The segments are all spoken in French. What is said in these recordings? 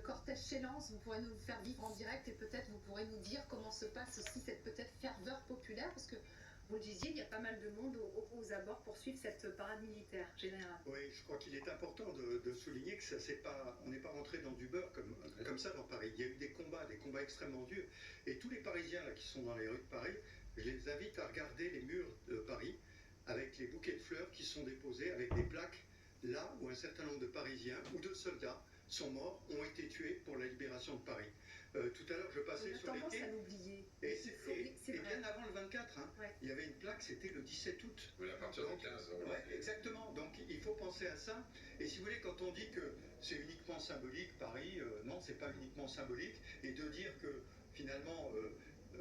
cortège s'élance, vous pourrez nous faire vivre en direct et peut-être vous pourrez nous dire comment se passe aussi cette peut-être ferveur populaire, parce que vous le disiez, il y a pas mal de monde aux abords pour suivre cette parade militaire générale. Oui, je crois qu'il est important de souligner que on n'est pas rentré dans du beurre comme ça dans Paris. Il y a eu des combats extrêmement durs. Et tous les Parisiens là, qui sont dans les rues de Paris, je les invite à regarder les murs de Paris avec les bouquets de fleurs qui sont déposés, avec des plaques là où un certain nombre de Parisiens ou de soldats sont morts, ont été tués pour la libération de Paris. Tout à l'heure, je passais sur les quais. À l'oublier. Et bien avant le 24, hein, ouais. Il y avait une plaque, c'était le 17 août. Oui, à partir du 15. Ouais, exactement. Donc il faut penser à ça. Et si vous voulez, quand on dit que c'est uniquement symbolique, Paris, non, c'est pas uniquement symbolique. Et de dire que finalement,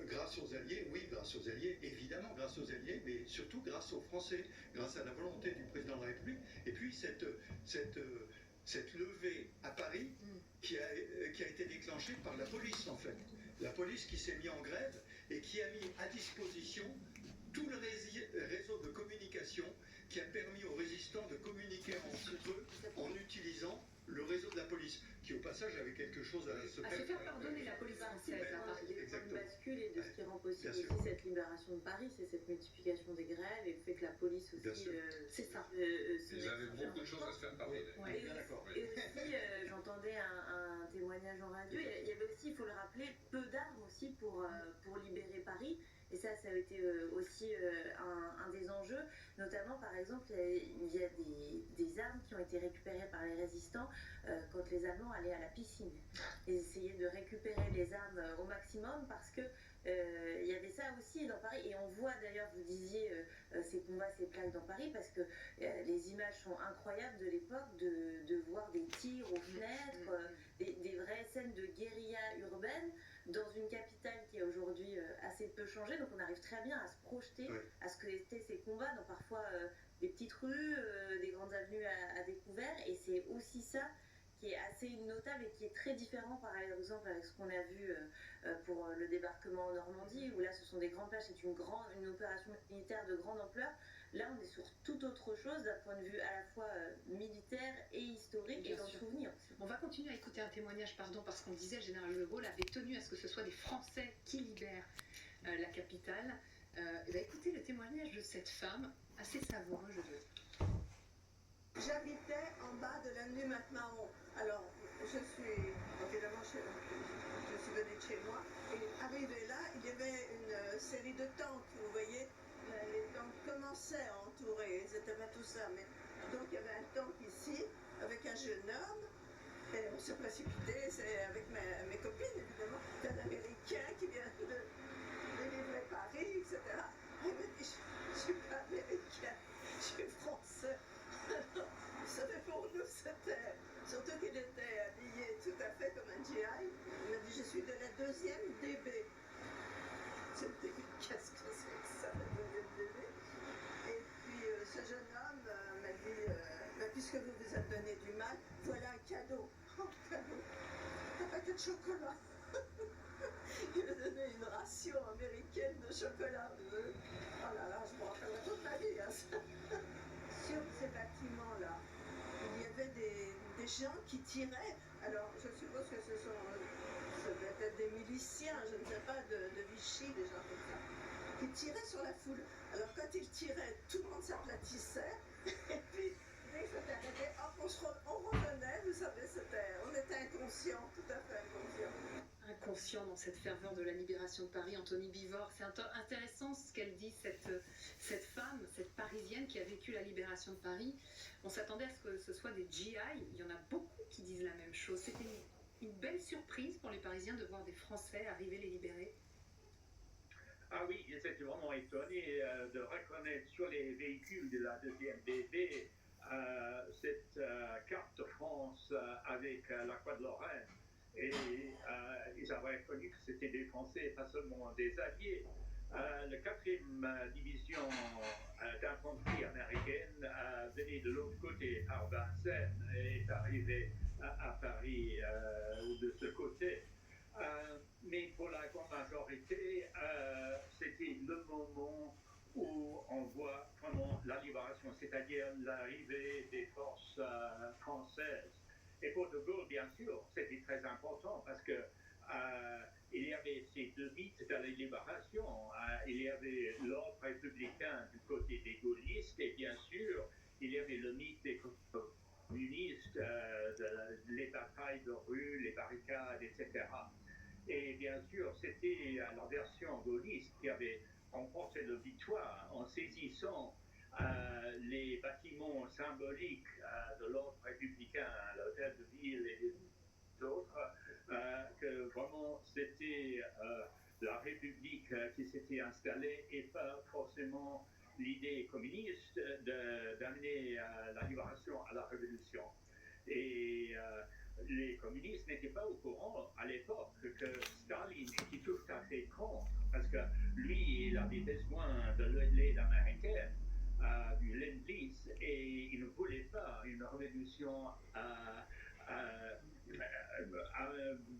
grâce aux Alliés, oui, grâce aux Alliés, évidemment grâce aux Alliés, mais surtout grâce aux Français, grâce à la volonté du président de la République. Et puis cette levée à Paris qui a été déclenchée par la police en fait. La police qui s'est mise en grève et qui a mis à disposition tout le réseau de communication qui a permis aux résistants de communiquer entre eux en utilisant le réseau de la police, qui au passage avait quelque chose à se faire pardonner la police française à Paris. Une bascule et de ce qui rend possible aussi cette libération de Paris, c'est cette multiplication des grèves et le fait que la police aussi... c'est ça. Ils avaient beaucoup de choses à se faire pardonner. Ouais. Et aussi, j'entendais un témoignage en radio, il y avait aussi, il faut le rappeler, peu d'armes aussi pour libérer Paris. Et ça a été aussi un des enjeux, notamment par exemple, il y a des armes qui ont été récupérées par les résistants quand les Allemands allaient à la piscine. Ils essayaient de récupérer les armes au maximum parce que il y avait ça aussi dans Paris. Et on voit d'ailleurs, vous disiez, ces combats, ces plaques dans Paris, parce que les images sont incroyables de l'époque, de voir des tirs aux fenêtres, des vraies scènes de guérilla urbaine dans une capitale qui a aujourd'hui assez peu changé. Donc on arrive très bien à se projeter à ce que étaient ces combats dans parfois des petites rues, des grandes avenues à découvert. Et c'est aussi ça qui est assez notable et qui est très différent par exemple avec ce qu'on a vu pour le débarquement en Normandie, où là ce sont des grandes plages, c'est une opération militaire de grande ampleur. Là on est sur tout autre chose d'un point de vue à la fois militaire et historique et dans le souvenir. On va continuer à écouter un témoignage, parce qu'on disait le général de Gaulle avait tenu à ce que ce soit des Français qui libèrent la capitale. Écoutez le témoignage de cette femme, assez savoureux je veux dire. J'habitais en bas de l'avenue MacMahon. Alors, évidemment, je suis venue de chez moi. Et arrivé là, il y avait une série de tanks, vous voyez. Les tanks commençaient à entourer, ils n'étaient pas tous ça. Mais... Donc, il y avait un tank ici, avec un jeune homme. Et on s'est précipité, c'est avec mes copines, évidemment. C'est un Américain qui vient de délivrer Paris, etc. Il m'a dit, je ne suis pas américain, je suis français. Vous savez, pour nous, c'était... Surtout qu'il était habillé tout à fait comme un GI. Il m'a dit, je suis de la 2e DB. Je me dis, qu'est-ce que c'est que ça, la 2e DB? Et puis, ce jeune homme m'a dit, puisque vous vous êtes donné du mal, voilà un cadeau. Oh, cadeau. Un paquet de chocolat. Il m'a donné une ration américaine de chocolat. Oh là là, je me rappellerai toute ma vie. Hein. Sur ces bâtiments-là, il y avait des gens qui tiraient. Alors, je suppose que ça devait être des miliciens, je ne sais pas, de Vichy, des gens comme ça, qui tiraient sur la foule. Alors, quand ils tiraient, tout le monde s'aplatissait. Et puis, dès que c'était arrêté, hop, on revenait, vous savez, on était inconscients, tout à fait inconscients. Inconscient dans cette ferveur de la libération de Paris, Anthony Bivord. C'est intéressant ce qu'elle dit, cette femme, cette Parisienne qui a vécu la libération de Paris. On s'attendait à ce que ce soit des GI, il y en a beaucoup qui disent la même chose. C'était une belle surprise pour les Parisiens de voir des Français arriver les libérer. Ah oui, j'étais vraiment étonné de reconnaître sur les véhicules de la 2e DB cette carte de France avec la croix de Lorraine. Et ils avaient reconnu que c'était des Français, pas seulement des Alliés. La 4e division d'infanterie américaine venait de l'autre côté, par Vincennes, et est arrivée à Paris de ce côté. Mais pour la grande majorité, c'était le moment où on voit vraiment la libération, c'est-à-dire l'arrivée des forces françaises. Et pour De Gaulle, bien sûr, c'était très très important parce que il y avait ces deux mythes de la libération. Il y avait l'ordre républicain du côté des gaullistes et bien sûr, il y avait le mythe des communistes, les batailles de rue, les barricades, etc. Et bien sûr, c'était la version gaulliste qui avait remporté la victoire en saisissant les bâtiments symboliques de l'ordre républicain, l'hôtel de ville et d'autres, que vraiment c'était la République qui s'était installée et pas forcément l'idée communiste d'amener la libération à la révolution. Et les communistes n'étaient pas au courant à l'époque que Staline était tout à fait contre, parce que lui, il avait besoin de l'aide américaine, du Lend-Lease, et il ne voulait pas une révolution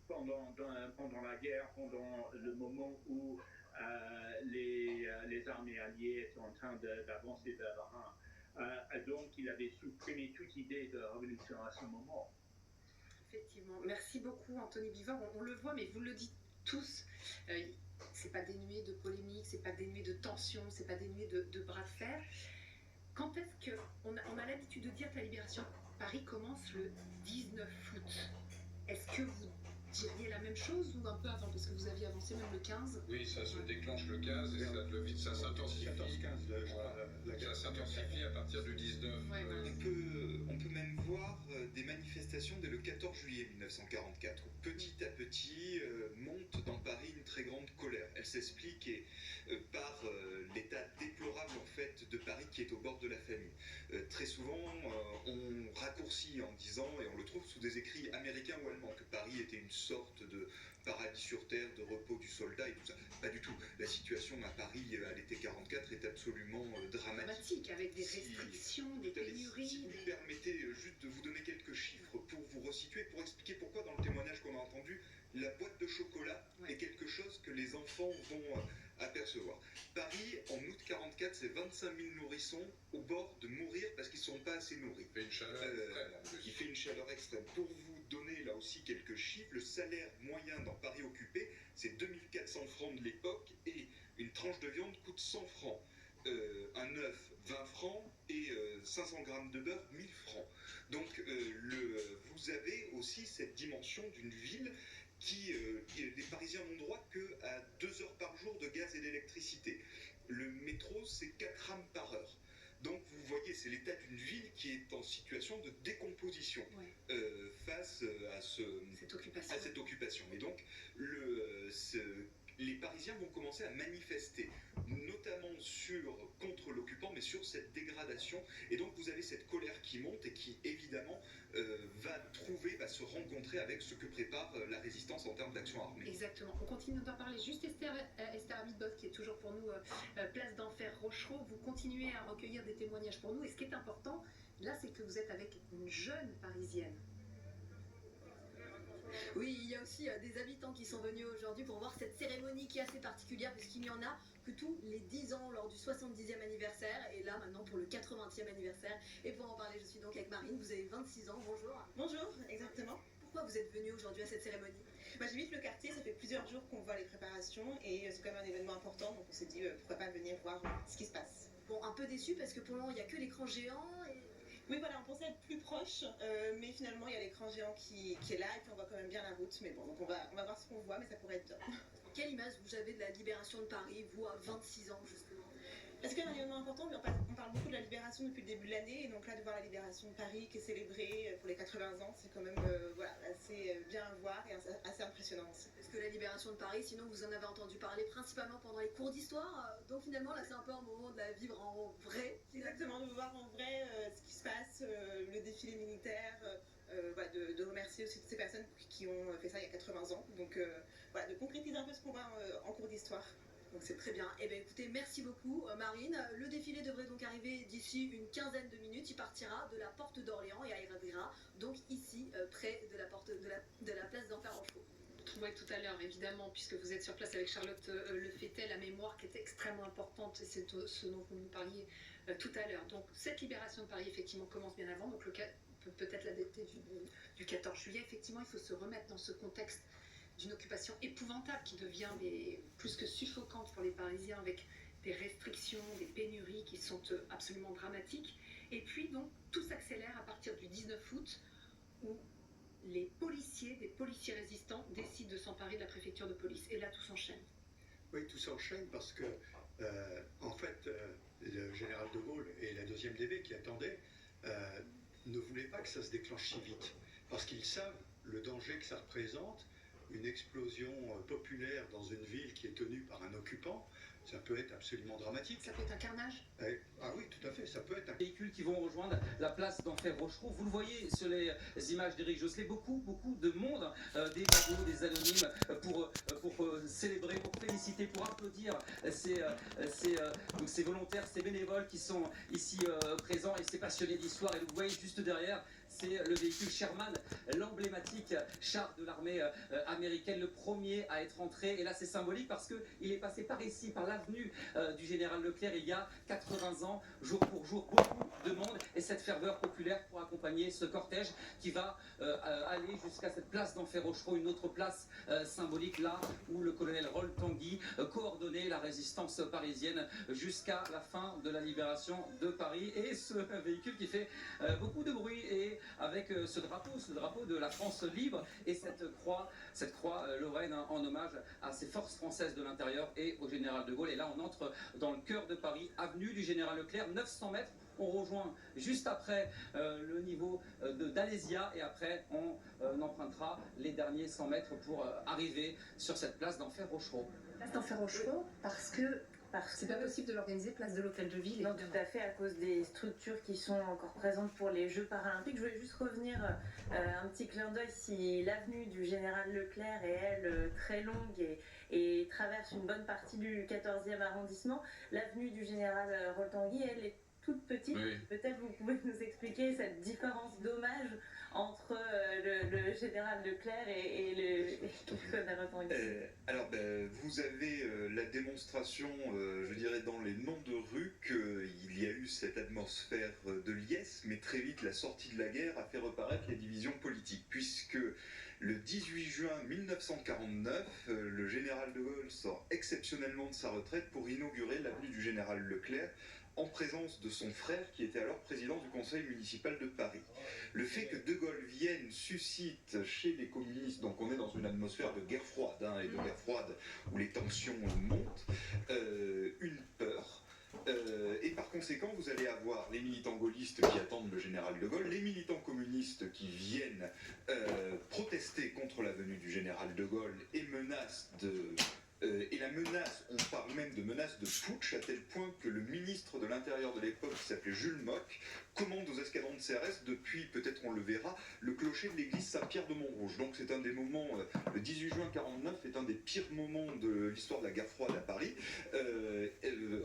pendant la guerre, pendant le moment où les armées alliées étaient en train d'avancer vers le Rhin. Donc il avait supprimé toute idée de révolution à ce moment. Effectivement. Merci beaucoup, Anthony Bivor. On le voit, mais vous le dites tous, c'est pas dénué de polémique, c'est pas dénué de tension, c'est pas dénué de bras de fer. Quand est-ce qu'on a l'habitude de dire que la libération de Paris commence le 19 août? Est-ce que vous diriez la même chose ou un peu avant? Parce que vous aviez avancé même le 15. Oui, ça se déclenche le 15 et ça s'intensifie. 14-15, Ça s'intensifie à partir du 19. Ouais, voilà. On peut même voir des manifestations dès le 14 juillet 1944, où petit à petit monte dans Paris une très grande colère. Elle s'explique par l'état déplorable en fait de Paris qui est au bord de la famine. Très souvent, on raccourcit en disant, et on le trouve sous des écrits américains ou allemands, que Paris était une sorte de paradis sur terre, de repos du soldat et tout ça. Pas du tout. La situation à Paris à l'été 44 est absolument dramatique. Avec des restrictions, des pénuries. Si vous me permettez juste de vous donner quelques chiffres pour vous resituer, pour expliquer pourquoi dans le témoignage qu'on a entendu, la boîte de chocolat est quelque chose que les enfants vont apercevoir. Paris, en août 44, c'est 25 000 nourrissons au bord de mourir parce qu'ils ne sont pas assez nourris. Il fait une chaleur extrême en plus. Il fait une chaleur extrême. Pour vous donner là aussi quelques chiffres, le salaire moyen dans Paris occupé, c'est 2400 francs de l'époque et une tranche de viande coûte 100 francs. Un œuf, 20 francs et 500 grammes de beurre, 1000 francs. Donc vous avez aussi cette dimension d'une ville qui, les Parisiens n'ont droit qu'à 2 heures par jour de gaz et d'électricité. Le métro, c'est 4 rames par heure. Donc vous voyez, c'est l'état d'une ville qui est en situation de décomposition face à cette occupation. Et donc les Parisiens vont commencer à manifester, notamment contre l'occupant, mais sur cette dégradation. Et donc vous avez cette colère qui monte et qui, évidemment, va se rencontrer avec ce que prépare la résistance en termes d'action armée. Exactement. On continue d'en parler. Juste Esther Amidbov, qui est toujours pour nous place d'Enfer Rochereau. Vous continuez à recueillir des témoignages pour nous. Et ce qui est important, là, c'est que vous êtes avec une jeune Parisienne. Oui, il y a aussi des habitants qui sont venus aujourd'hui pour voir cette cérémonie qui est assez particulière puisqu'il n'y en a que tous les 10 ans lors du 70e anniversaire et là maintenant pour le 80e anniversaire. Et pour en parler, je suis donc avec Marine, vous avez 26 ans, bonjour. Bonjour, exactement. Pourquoi vous êtes venue aujourd'hui à cette cérémonie? J'habite le quartier, ça fait plusieurs jours qu'on voit les préparations et c'est quand même un événement important, donc on s'est dit pourquoi pas venir voir ce qui se passe. Bon, un peu déçu parce que pour le moment il n'y a que l'écran géant et... Oui, voilà, on pensait être plus proche, mais finalement il y a l'écran géant qui est là et puis on voit quand même bien la route. Mais bon, donc on va voir ce qu'on voit, mais ça pourrait être top. Quelle image vous avez de la libération de Paris, vous à 26 ans justement? Parce que c'est un événement important, mais on parle beaucoup de la libération depuis le début de l'année, et donc là de voir la libération de Paris qui est célébrée pour les 80 ans, c'est quand même assez bien à voir et assez impressionnant aussi. Parce que la libération de Paris, sinon vous en avez entendu parler principalement pendant les cours d'histoire, donc finalement là c'est un peu un moment de la vivre en vrai. Exactement, de voir en vrai ce qui se passe, le défilé militaire, de remercier aussi toutes ces personnes qui ont fait ça il y a 80 ans, donc de concrétiser un peu ce qu'on voit en cours d'histoire. Donc c'est très bien. Eh bien écoutez, merci beaucoup Marine. Le défilé devrait donc arriver d'ici une quinzaine de minutes. Il partira de la porte d'Orléans et arrivera donc ici, près de la porte de la place d'Enfer Rochereau. Oui, tout à l'heure, évidemment, puisque vous êtes sur place avec Charlotte Lefettel, la mémoire qui est extrêmement importante, et c'est ce dont vous nous parliez tout à l'heure. Donc cette libération de Paris, effectivement, commence bien avant, donc le peut peut-être la dater du 14 juillet. Effectivement, il faut se remettre dans ce contexte d'une occupation épouvantable qui devient plus que suffocante pour les Parisiens, avec des restrictions, des pénuries qui sont absolument dramatiques. Et puis donc tout s'accélère à partir du 19 août où des policiers résistants décident de s'emparer de la préfecture de police. Et là tout s'enchaîne. Oui, tout s'enchaîne parce que en fait le général de Gaulle et la 2e DB qui attendaient ne voulaient pas que ça se déclenche si vite parce qu'ils savent le danger que ça représente. Une explosion populaire dans une ville qui est tenue par un occupant, ça peut être absolument dramatique. Ça peut être un carnage. Ah oui, tout à fait, ça peut être un véhicules qui vont rejoindre la place d'Enfer Rochereau. Vous le voyez sur les images d'Éric Josselet, beaucoup de monde, des badauds, des anonymes, pour célébrer, pour féliciter, pour applaudir ces volontaires, ces bénévoles qui sont ici présents et ces passionnés d'histoire. Et vous voyez juste derrière, c'est le véhicule Sherman, l'emblématique char de l'armée américaine, le premier à être entré. Et là, c'est symbolique parce qu'il est passé par ici, par l'avenue du Général Leclerc, il y a 80 ans, jour pour jour, beaucoup de monde et cette ferveur populaire pour accompagner ce cortège qui va aller jusqu'à cette place d'Enfer Rochereau, une autre place symbolique, là où le colonel Roll Tanguy coordonnait la résistance parisienne jusqu'à la fin de la libération de Paris. Et ce véhicule qui fait beaucoup de bruit et avec ce drapeau de la France libre et cette croix lorraine en hommage à ces forces françaises de l'intérieur et au général de Gaulle. Et là on entre dans le cœur de Paris, avenue du Général Leclerc, 900 mètres. On rejoint juste après le niveau d'Alésia et après on empruntera les derniers 100 mètres pour arriver sur cette place d'Enfer Rochereau. Place d'Enfer Rochereau parce que c'est pas possible de l'organiser place de l'Hôtel de Ville. Non, tout à fait, à cause des structures qui sont encore présentes pour les Jeux paralympiques. Je voulais juste revenir un petit clin d'œil. Si l'avenue du Général Leclerc est, elle, très longue et traverse une bonne partie du 14e arrondissement, l'avenue du Général Roll Tanguy, elle est toute petite. Oui. Peut-être vous pouvez nous expliquer cette différence d'hommage entre le général Leclerc et le colonel Roll Tanguy. Alors, vous avez la démonstration, je dirais, dans les noms de rues qu'il y a eu cette atmosphère de liesse, mais très vite, la sortie de la guerre a fait reparaître les divisions politiques, puisque le 18 juin 1949, le général de Gaulle sort exceptionnellement de sa retraite pour inaugurer l'avenue du Général Leclerc, en présence de son frère qui était alors président du conseil municipal de Paris. Le fait que De Gaulle vienne suscite chez les communistes, donc on est dans une atmosphère de guerre froide, et de guerre froide où les tensions montent, une peur. Et par conséquent, vous allez avoir les militants gaullistes qui attendent le général de Gaulle, les militants communistes qui viennent protester contre la venue du général de Gaulle et menacent et la menace, on parle même de menace de putsch, à tel point que le ministre de l'Intérieur de l'époque, qui s'appelait Jules Mock, commande aux escadrons de CRS, depuis, peut-être on le verra, le clocher de l'église Saint-Pierre de Montrouge. Donc c'est un des moments, le 18 juin 1949 est un des pires moments de l'histoire de la guerre froide à Paris,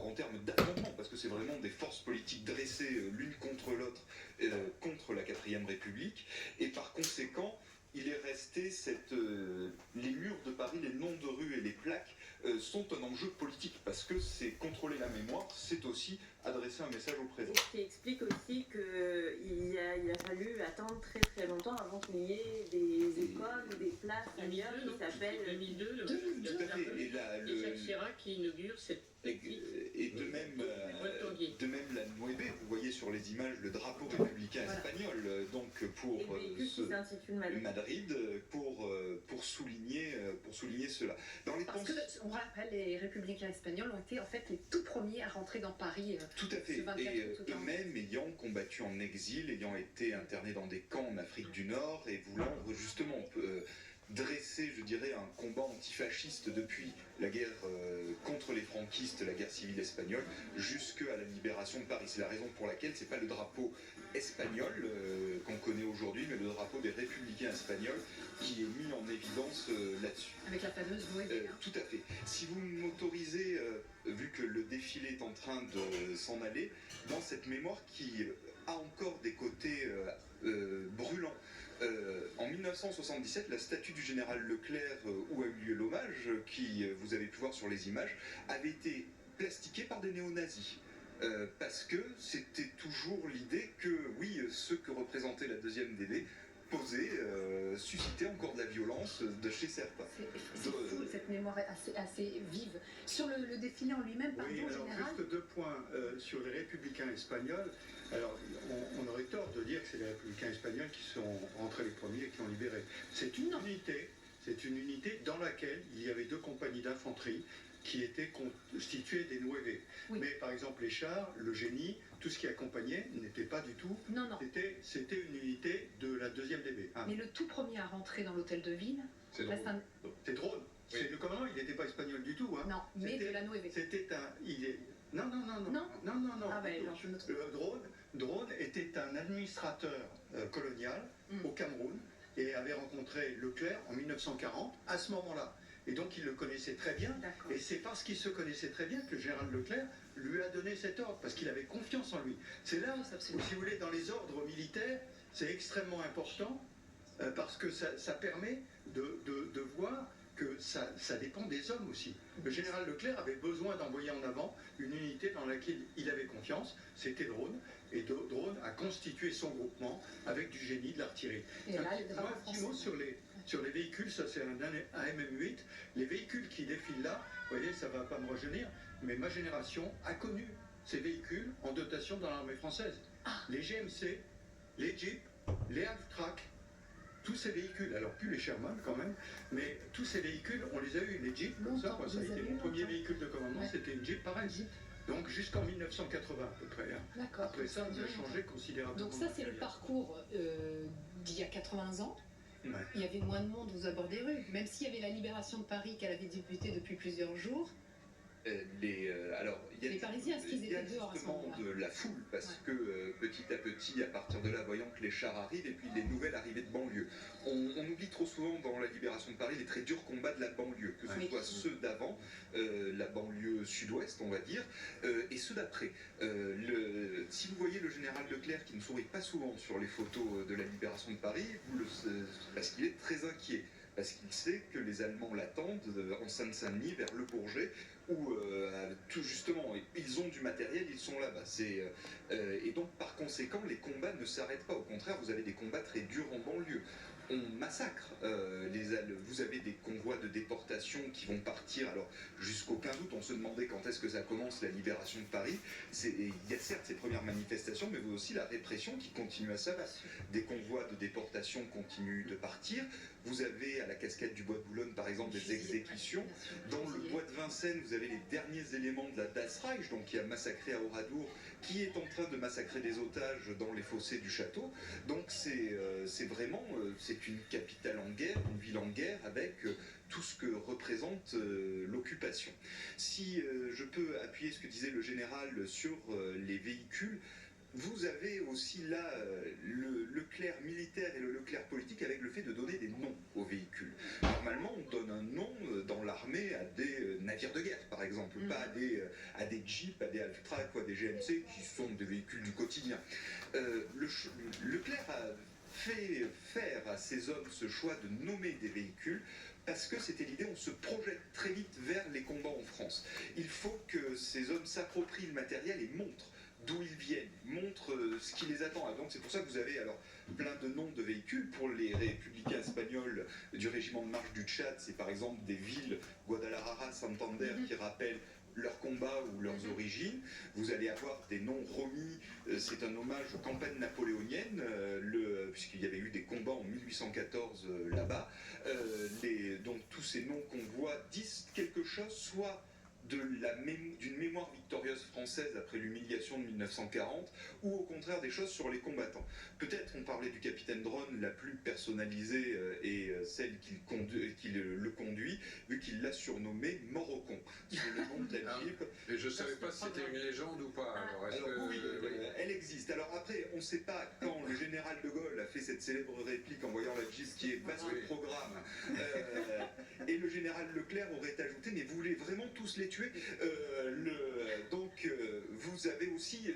en termes d'affrontement, parce que c'est vraiment des forces politiques dressées l'une contre l'autre, contre la 4ème République, et par conséquent, il est resté les murs de Paris, les noms de rues et les plaques sont un enjeu politique parce que c'est contrôler la mémoire, c'est aussi adresser un message au présent. Ce qui explique aussi qu'il a fallu attendre très très longtemps avant qu'il y ait des écoles ou des places ailleurs qui s'appellent 2002, tout à fait. Et Jacques Chirac qui inaugure cette et de même la 9, vous voyez sur les images le drapeau républicain espagnol, donc pour Madrid, pour souligner cela. Parce qu'on rappelle, les républicains espagnols ont été en fait les tout premiers à rentrer dans Paris. Tout à fait, et eux-mêmes ayant combattu en exil, ayant été internés dans des camps en Afrique du Nord et voulant justement dresser, je dirais, un combat antifasciste depuis la guerre contre les franquistes, la guerre civile espagnole, jusqu'à la libération de Paris. C'est la raison pour laquelle c'est pas le drapeau espagnol qu'on connaît aujourd'hui, mais le drapeau des républicains espagnols qui est mis en évidence là-dessus. Avec la fameuse Nueve. Tout à fait. Si vous m'autorisez, vu que le défilé est en train de s'en aller, dans cette mémoire qui a encore des côtés brûlants. En 1977, la statue du général Leclerc, où a eu lieu l'hommage, qui vous avez pu voir sur les images, avait été plastiquée par des néo-nazis. parce que c'était toujours l'idée que, oui, ceux que représentait la deuxième DB suscitaient encore de la violence de chez certains. C'est fou, cette mémoire est assez vive. Sur le défilé en lui-même, pardon, Oui, alors général. juste 2 points sur les républicains espagnols. Alors, on aurait tort de dire que c'est les républicains espagnols qui sont rentrés les premiers et qui ont libéré. C'est une unité dans laquelle il y avait 2 compagnies d'infanterie qui étaient constituées des Nueve. Oui. Mais par exemple, les chars, le génie, tout ce qui accompagnait n'était pas du tout. Non. C'était une unité de la 2e DB. Mais le tout premier à rentrer dans l'hôtel de ville, C'est là, drôle. C'est drôle. Oui. Le commandant, il n'était pas espagnol du tout. Hein. non, mais de la Nueve. C'était un. Non. Non. Ah ben, alors je me trompe. Drone était un administrateur colonial au Cameroun et avait rencontré Leclerc en 1940 à ce moment-là. Et donc il le connaissait très bien. D'accord. Et c'est parce qu'il se connaissait très bien que le général Leclerc lui a donné cet ordre, parce qu'il avait confiance en lui. C'est là où, si vous voulez, dans les ordres militaires, c'est extrêmement important parce que ça permet de voir que ça dépend des hommes aussi. Le général Leclerc avait besoin d'envoyer en avant une unité dans laquelle il avait confiance, c'était Drone, et Drone a constitué son groupement avec du génie, de l'artillerie. Et là, les Moi, drapeaux un petit mot français. sur les véhicules, ça c'est un MM8, les véhicules qui défilent là, vous voyez, ça va pas me rajeunir, mais ma génération a connu ces véhicules en dotation dans l'armée française. Les GMC, les Jeeps, les Half-Track, tous ces véhicules, alors plus les Sherman quand même, mais tous ces véhicules, on les a eu, les Jeeps, comme ça, moi, ça a été mon premier véhicule de commandement, c'était une Jeep pareil. Donc jusqu'en 1980 à peu près. Hein. D'accord. Après ça, on a changé considérablement. Donc ça, c'est le parcours d'il y a 80 ans. Ouais. Il y avait moins de monde aux abords des rues. Même s'il y avait la libération de Paris qu'elle avait débuté depuis plusieurs jours, les Parisiens, est-ce qu'ils étaient dehors à ce justement moment-là? de la foule, parce que petit à petit, à partir de là, voyant que les chars arrivent et puis les nouvelles arrivées de banlieue, on oublie trop souvent dans la libération de Paris les très durs combats de la banlieue, que ce soit ceux d'avant, la banlieue sud-ouest, on va dire, et ceux d'après. Si vous voyez le général Leclerc qui ne sourit pas souvent sur les photos de la libération de Paris, parce qu'il est très inquiet. Parce qu'il sait que les Allemands l'attendent en Seine-Saint-Denis, vers Le Bourget, où tout justement, ils ont du matériel, ils sont là-bas. Et donc, par conséquent, les combats ne s'arrêtent pas. Au contraire, vous avez des combats très durs en banlieue. On massacre vous avez des convois de déportation qui vont partir, alors jusqu'au 15 août, on se demandait quand est-ce que ça commence la libération de Paris. Il y a certes ces premières manifestations, mais vous avez aussi la répression qui continue à s'abattre. Des convois de déportation continuent de partir. Vous avez à la cascade du Bois de Boulogne, par exemple, des exécutions. Dans le bois de Vincennes, vous avez les derniers éléments de la Das Reich, donc qui a massacré à Oradour, qui est en train de massacrer des otages dans les fossés du château. Donc c'est vraiment, c'est une capitale en guerre, une ville en guerre, avec tout ce que représente l'occupation. Si je peux appuyer ce que disait le général sur les véhicules, vous avez aussi là le Leclerc militaire et le Leclerc politique avec le fait de donner des noms aux véhicules. Normalement, on donne un nom dans l'armée à des navires de guerre, par exemple, pas à des Jeeps, à des Half-Track ou à des GMC qui sont des véhicules du quotidien. Leclerc a fait faire à ces hommes ce choix de nommer des véhicules parce que c'était l'idée, on se projette très vite vers les combats en France. Il faut que ces hommes s'approprient le matériel et montrent d'où ils viennent, montrent ce qui les attend. Donc c'est pour ça que vous avez alors plein de noms de véhicules. Pour les républicains espagnols du régiment de marche du Tchad, c'est par exemple des villes, Guadalajara, Santander, qui rappellent leurs combats ou leurs origines. Vous allez avoir des noms romis, c'est un hommage aux campagnes napoléoniennes, puisqu'il y avait eu des combats en 1814 là-bas. Donc tous ces noms qu'on voit disent quelque chose, soit d'une mémoire victorieuse française après l'humiliation de 1940, ou au contraire des choses sur les combattants. Peut-être on parlait du capitaine Drone, la plus personnalisée et celle qui le conduit, vu qu'il l'a surnommé Morocon, sous le nom de la Jeep. Et je ne savais pas si c'était une légende ou pas. Alors oui, elle existe. Alors après, on ne sait pas quand le général de Gaulle a fait cette célèbre réplique en voyant la Jeep qui est vaste programme, et le général Leclerc aurait ajouté, mais vous voulez vraiment tous les tuer. Donc vous avez aussi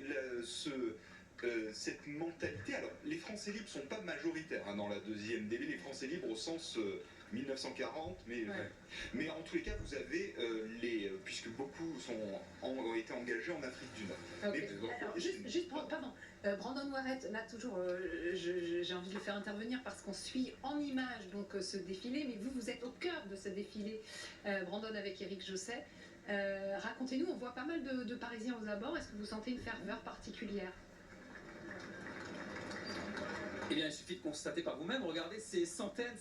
cette mentalité. Alors, les Français libres ne sont pas majoritaires dans la deuxième DV, les Français libres au sens 1940, mais en tous les cas, vous avez puisque beaucoup ont été engagés en Afrique du Nord. Okay. Alors, pardon, Brandon Warrett, là toujours, j'ai envie de le faire intervenir parce qu'on suit en image donc ce défilé, mais vous êtes au cœur de ce défilé, Brandon avec Éric Josset. Racontez-nous, on voit pas mal de Parisiens aux abords, est-ce que vous sentez une ferveur particulière ? Eh bien, il suffit de constater par vous-même, regardez ces centaines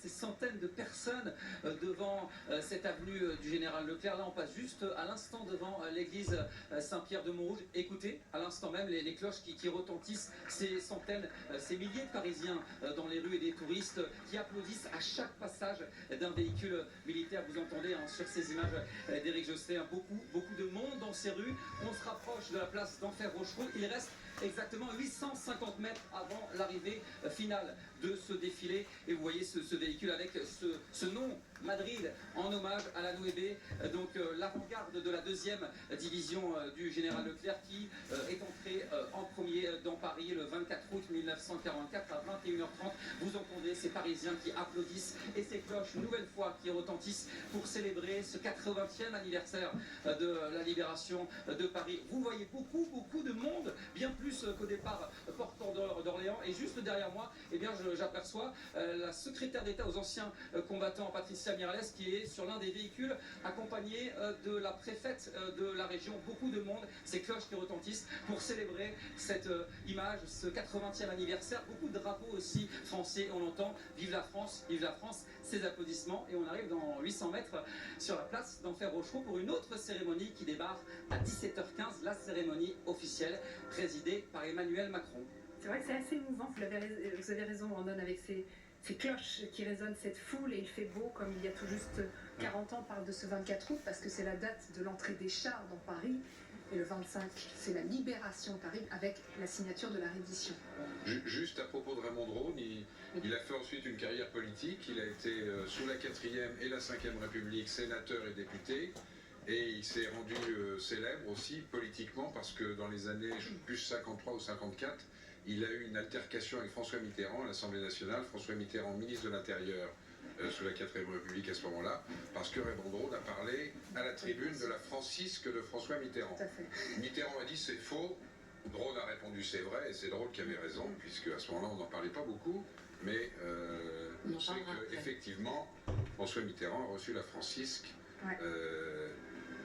de personnes devant cette avenue du Général Leclerc. Là, on passe juste à l'instant devant l'église Saint-Pierre de Montrouge. Écoutez, à l'instant même, les cloches qui retentissent, ces centaines, ces milliers de Parisiens dans les rues et des touristes qui applaudissent à chaque passage d'un véhicule militaire. Vous entendez sur ces images d'Éric Josset, beaucoup de monde dans ces rues. On se rapproche de la place d'Enfer Rochereau. Il reste exactement 850 mètres avant l'arrivée finale de ce défilé. Et vous voyez ce véhicule avec ce nom, Madrid, en hommage à la Nouébé, donc l'avant-garde de la 2e division du Général Leclerc qui est entrée en premier dans Paris le 24 août 1944 à 21h30. Vous entendez ces Parisiens qui applaudissent et ces cloches, une nouvelle fois, qui retentissent pour célébrer ce 80e anniversaire de la libération de Paris. Vous voyez beaucoup de monde, bien plus qu'au départ portant d'Orléans. Et juste derrière moi, eh bien, j'aperçois la secrétaire d'État aux anciens combattants, Patricia Miralles, qui est sur l'un des véhicules, accompagnée de la préfète de la région. Beaucoup de monde, ces cloches qui retentissent pour célébrer cette image, ce 80e anniversaire. Beaucoup de drapeaux aussi français, on entend « Vive la France », ces applaudissements. Et on arrive dans 800 mètres sur la place d'Enfer Rochereau pour une autre cérémonie qui démarre à 17h15, la cérémonie officielle présidée par Emmanuel Macron. C'est vrai que c'est assez émouvant, vous avez raison Brandon, avec ces cloches qui résonnent, cette foule, et il fait beau comme il y a tout juste 40 ans. On parle de ce 24 août parce que c'est la date de l'entrée des chars dans Paris, et le 25 c'est la libération de Paris avec la signature de la reddition. Juste à propos de Raymond Drône, il a fait ensuite une carrière politique, il a été sous la 4e et la 5e République sénateur et député. Et il s'est rendu célèbre aussi politiquement parce que dans les années plus 53 ou 54, il a eu une altercation avec François Mitterrand à l'Assemblée nationale. François Mitterrand, ministre de l'Intérieur sous la 4e République à ce moment-là, parce que Raymond Drône a parlé à la tribune de la francisque de François Mitterrand. Mitterrand a dit c'est faux, Drône a répondu c'est vrai, et c'est drôle qu'il avait raison, puisque à ce moment-là on n'en parlait pas beaucoup, mais on sait qu'effectivement François Mitterrand a reçu la francisque.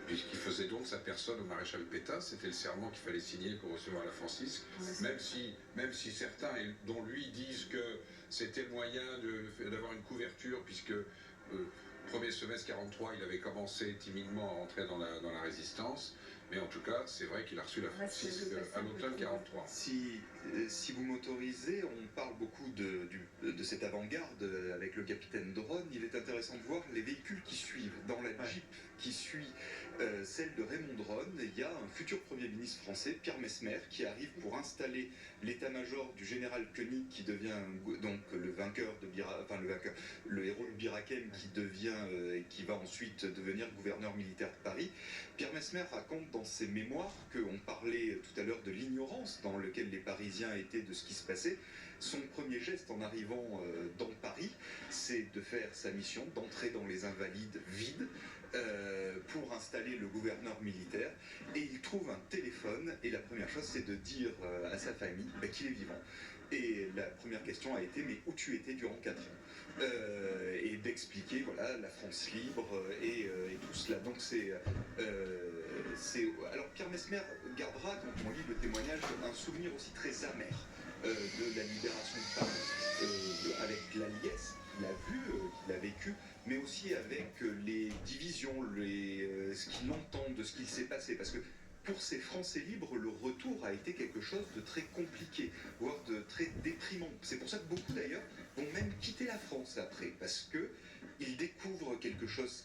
Puisqu'il faisait donc sa personne au maréchal Pétain, c'était le serment qu'il fallait signer pour recevoir la francisque, même si certains, dont lui, disent que c'était le moyen d'avoir une couverture, puisque premier semestre 43, il avait commencé timidement à rentrer dans la résistance, mais en tout cas, c'est vrai qu'il a reçu la francisque à l'automne 43. Si vous m'autorisez, on parle beaucoup de cette avant-garde avec le capitaine Drone. Il est intéressant de voir les véhicules qui suivent. Dans la Jeep qui suit celle de Raymond Drone, il y a un futur Premier ministre français, Pierre Messmer, qui arrive pour installer l'état-major du général Koenig, qui devient donc le héros de Bir Hakeim, qui va ensuite devenir gouverneur militaire de Paris. Pierre Messmer raconte dans ses mémoires qu'on parlait tout à l'heure de l'ignorance dans laquelle les Parisiens étaient de ce qui se passait. Son premier geste en arrivant dans Paris, c'est de faire sa mission, d'entrer dans les Invalides vides, pour installer le gouverneur militaire, et il trouve un téléphone, et la première chose c'est de dire à sa famille qu'il est vivant. Et la première question a été mais où tu étais durant 4 ans, et d'expliquer voilà la France libre et tout cela. Donc alors Pierre Messmer gardera, quand on lit le témoignage, un souvenir aussi très amer de la libération de Paris, avec la liesse qu'il a vu, qu'il a vécu, mais aussi avec les divisions, ce qu'il entend de ce qu'il s'est passé. Parce que pour ces Français libres, le retour a été quelque chose de très compliqué, voire de très déprimant. C'est pour ça que beaucoup d'ailleurs vont même quitter la France après, parce que ils découvrent quelque chose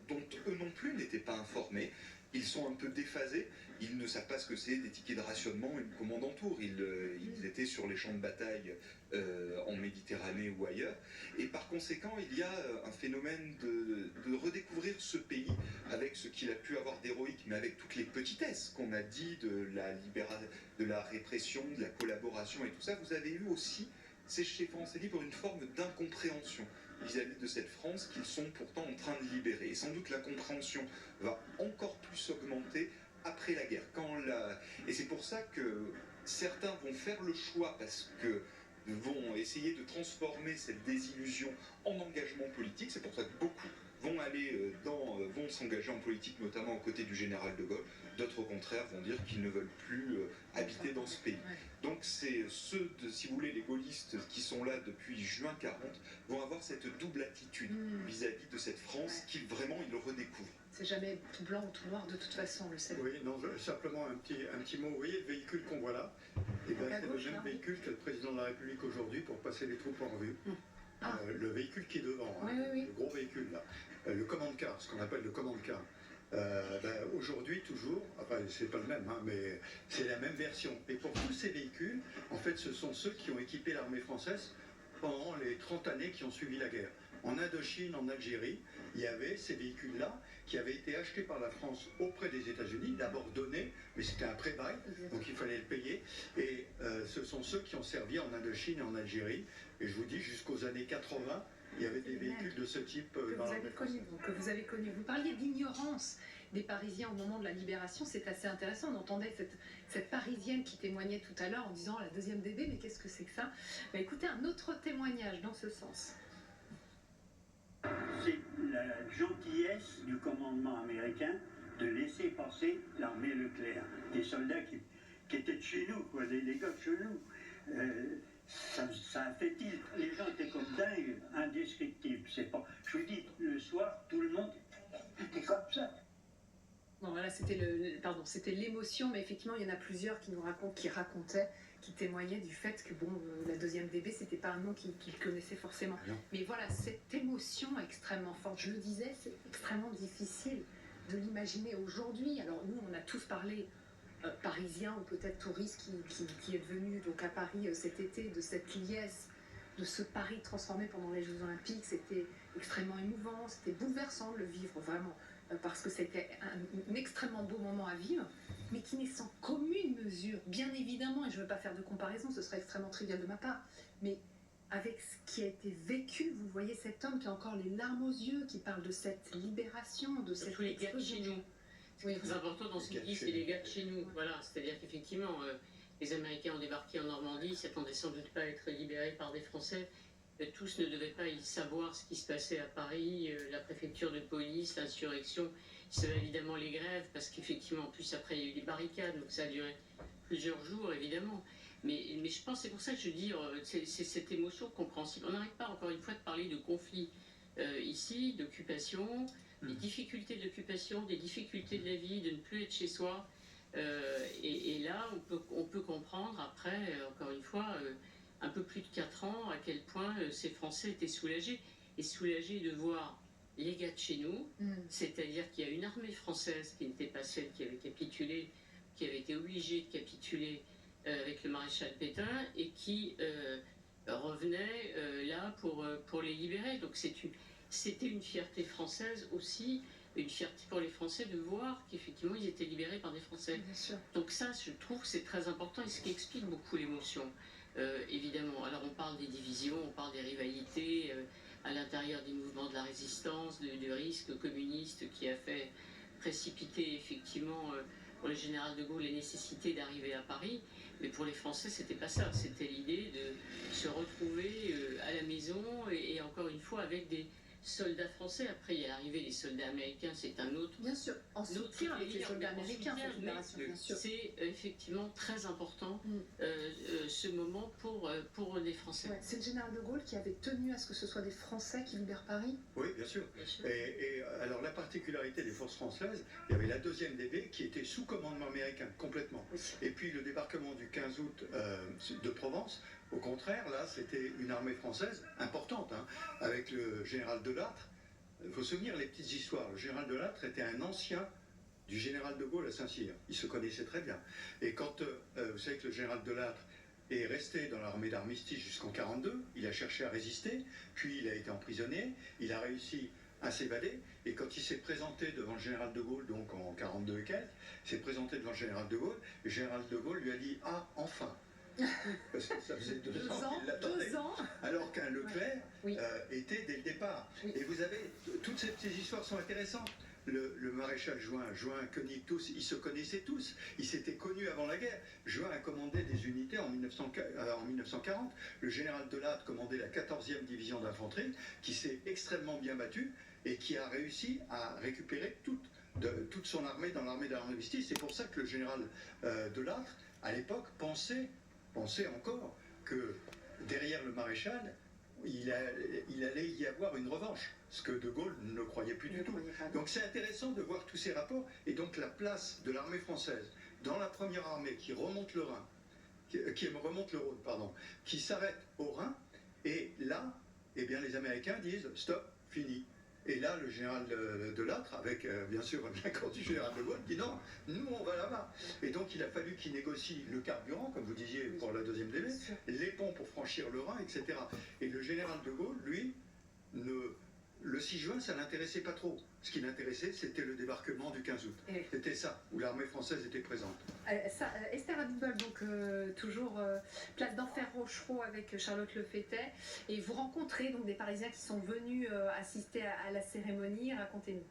dont eux non plus n'étaient pas informés. Ils sont un peu déphasés, ils ne savent pas ce que c'est des tickets de rationnement, une commande en tour. Ils étaient sur les champs de bataille en Méditerranée ou ailleurs. Et par conséquent, il y a un phénomène de redécouvrir ce pays avec ce qu'il a pu avoir d'héroïque, mais avec toutes les petitesses qu'on a dit de la répression, de la collaboration et tout ça. Vous avez eu aussi, c'est chez Français Libre, une forme d'incompréhension vis-à-vis de cette France qu'ils sont pourtant en train de libérer. Et sans doute la compréhension va encore plus augmenter après la guerre. Et c'est pour ça que certains vont faire le choix, parce que vont essayer de transformer cette désillusion en engagement politique. C'est pour ça que beaucoup vont s'engager en politique, notamment aux côtés du général de Gaulle. D'autres, au contraire, vont dire qu'ils ne veulent plus habiter dans ce pays. Donc c'est si vous voulez, les gaullistes qui sont là depuis juin 40 vont avoir cette double attitude vis-à-vis de cette France qui vraiment ils le redécouvrent. C'est jamais tout blanc ou tout noir de toute façon, on le sait. Oui, non, simplement un petit mot. Vous voyez le véhicule qu'on voit là, c'est le même véhicule que le président de la République aujourd'hui pour passer les troupes en revue. Le véhicule qui est devant, le gros véhicule là, le command car, ce qu'on appelle le command car. Aujourd'hui toujours, enfin c'est pas le même, mais c'est la même version. Et pour tous ces véhicules, en fait ce sont ceux qui ont équipé l'armée française pendant les 30 années qui ont suivi la guerre. En Indochine, en Algérie, il y avait ces véhicules-là qui avaient été achetés par la France auprès des États-Unis, d'abord donnés, mais c'était un pré-bail, donc il fallait le payer. Et ce sont ceux qui ont servi en Indochine et en Algérie. Et je vous dis, jusqu'aux années 80, il y avait des véhicules de ce type dans l'armée française. Que vous avez connu. Vous parliez d'ignorance des Parisiens au moment de la libération, c'est assez intéressant. On entendait cette Parisienne qui témoignait tout à l'heure en disant la deuxième DB, mais qu'est-ce que c'est que ça? Écoutez, un autre témoignage dans ce sens. C'est la gentillesse du commandement américain de laisser passer l'armée Leclerc, des soldats qui étaient de chez nous, quoi, des gars de chez nous. Ça a fait tilt. Les gens étaient comme dingues, indescriptibles. Je vous dis, le soir, tout le monde était comme ça. Bon, voilà, c'était l'émotion, mais effectivement, il y en a plusieurs qui racontaient, qui témoignaient du fait que la deuxième DB, c'était pas un nom qu'ils connaissaient forcément. Mais voilà, cette émotion extrêmement forte, je le disais, c'est extrêmement difficile de l'imaginer aujourd'hui. Alors nous, on a tous parlé parisiens ou peut-être touristes qui est devenu donc à Paris cet été, de cette liesse, de ce Paris transformé pendant les Jeux Olympiques. C'était extrêmement émouvant, c'était bouleversant de le vivre vraiment, parce que c'était un extrêmement beau moment à vivre, mais qui n'est sans commune mesure, bien évidemment, et je ne veux pas faire de comparaison, ce serait extrêmement trivial de ma part, mais avec ce qui a été vécu, vous voyez cet homme qui a encore les larmes aux yeux, qui parle de cette libération, de cette les gars de chez nous. Ce qui est très important dans ce qu'il dit, c'est les gars de chez nous. Voilà, c'est-à-dire qu'effectivement, les Américains ont débarqué en Normandie, ils ne s'attendaient sans doute pas à être libérés par des Français. Tous ne devaient pas y savoir ce qui se passait à Paris, la préfecture de police, l'insurrection. Ils savaient évidemment les grèves, parce qu'effectivement, en plus, après, il y a eu des barricades, donc ça a duré plusieurs jours, évidemment. Mais je pense, c'est pour ça que je dis, c'est cette émotion compréhensible. On n'arrête pas, encore une fois, de parler de conflit ici, d'occupation, des difficultés de l'occupation, des difficultés de la vie, de ne plus être chez soi. Et là, on peut comprendre, après, encore une fois, un peu plus de 4 ans, à quel point ces Français étaient soulagés. Et soulagés de voir les gars de chez nous, c'est-à-dire qu'il y a une armée française qui n'était pas celle qui avait capitulé, qui avait été obligée de capituler avec le maréchal Pétain, et qui revenait là pour les libérer. Donc c'était une fierté française aussi, une fierté pour les Français de voir qu'effectivement ils étaient libérés par des Français. Bien sûr. Donc ça, je trouve que c'est très important, et ce qui explique beaucoup l'émotion. Évidemment, alors on parle des divisions, on parle des rivalités à l'intérieur des mouvements de la résistance, du risque communiste qui a fait précipiter effectivement pour le général de Gaulle les nécessités d'arriver à Paris. Mais pour les Français, c'était pas ça. C'était l'idée de se retrouver à la maison, et encore une fois avec des soldats français. Après, il y a l'arrivée des soldats américains, c'est un autre. Bien sûr, en soutien avec les soldats américains, cette libération, bien sûr. C'est effectivement très important ce moment pour les Français. Ouais, c'est le général de Gaulle qui avait tenu à ce que ce soit des Français qui libèrent Paris. Oui, bien sûr. Et alors la particularité des forces françaises, il y avait la deuxième DB qui était sous commandement américain complètement. Oui. Et puis le débarquement du 15 août de Provence, Au contraire, là, c'était une armée française importante, hein, avec le général Delattre. Il faut se souvenir les petites histoires. Le général Delattre était un ancien du général de Gaulle à Saint-Cyr. Ils se connaissaient très bien. Et quand vous savez que le général Delattre est resté dans l'armée d'armistice jusqu'en 1942, il a cherché à résister, puis il a été emprisonné, il a réussi à s'évader, et quand il s'est présenté devant le général de Gaulle, donc en 1942 et quelques, il s'est présenté devant le général de Gaulle, le général de Gaulle lui a dit « Ah, enfin !» Parce que ça faisait 2 ans qu'il l'attendait. Alors qu'un Leclerc était dès le départ. Et vous avez, toutes ces petites histoires sont intéressantes. Le maréchal Juin, Koenig, tous, ils se connaissaient tous. Ils s'étaient connus avant la guerre. Juin a commandé des unités en 1940. Le général Delattre commandait la 14e division d'infanterie, qui s'est extrêmement bien battue et qui a réussi à récupérer toute son armée dans l'armée d'armistice. C'est pour ça que le général Delattre, à l'époque, pensait encore que derrière le maréchal, il allait y avoir une revanche, ce que De Gaulle ne croyait plus du tout. Donc c'est intéressant de voir tous ces rapports, et donc la place de l'armée française dans la première armée qui remonte le Rhin, qui remonte le Rhône, pardon, qui s'arrête au Rhin, et là, eh bien, les Américains disent « stop, fini ». Et là, le général Delattre, avec bien sûr l'accord du général de Gaulle, dit non, nous on va là-bas. Et donc il a fallu qu'il négocie le carburant, comme vous disiez pour la deuxième DB, les ponts pour franchir le Rhin, etc. Et le général de Gaulle, lui, le 6 juin, ça l'intéressait pas trop. Ce qui l'intéressait, c'était le débarquement du 15 août. C'était ça, où l'armée française était présente. Esther Abitbol, donc toujours place d'Enfer Rochereau avec Charlotte Lefayette. Et vous rencontrez donc des Parisiens qui sont venus assister à la cérémonie. Racontez-nous.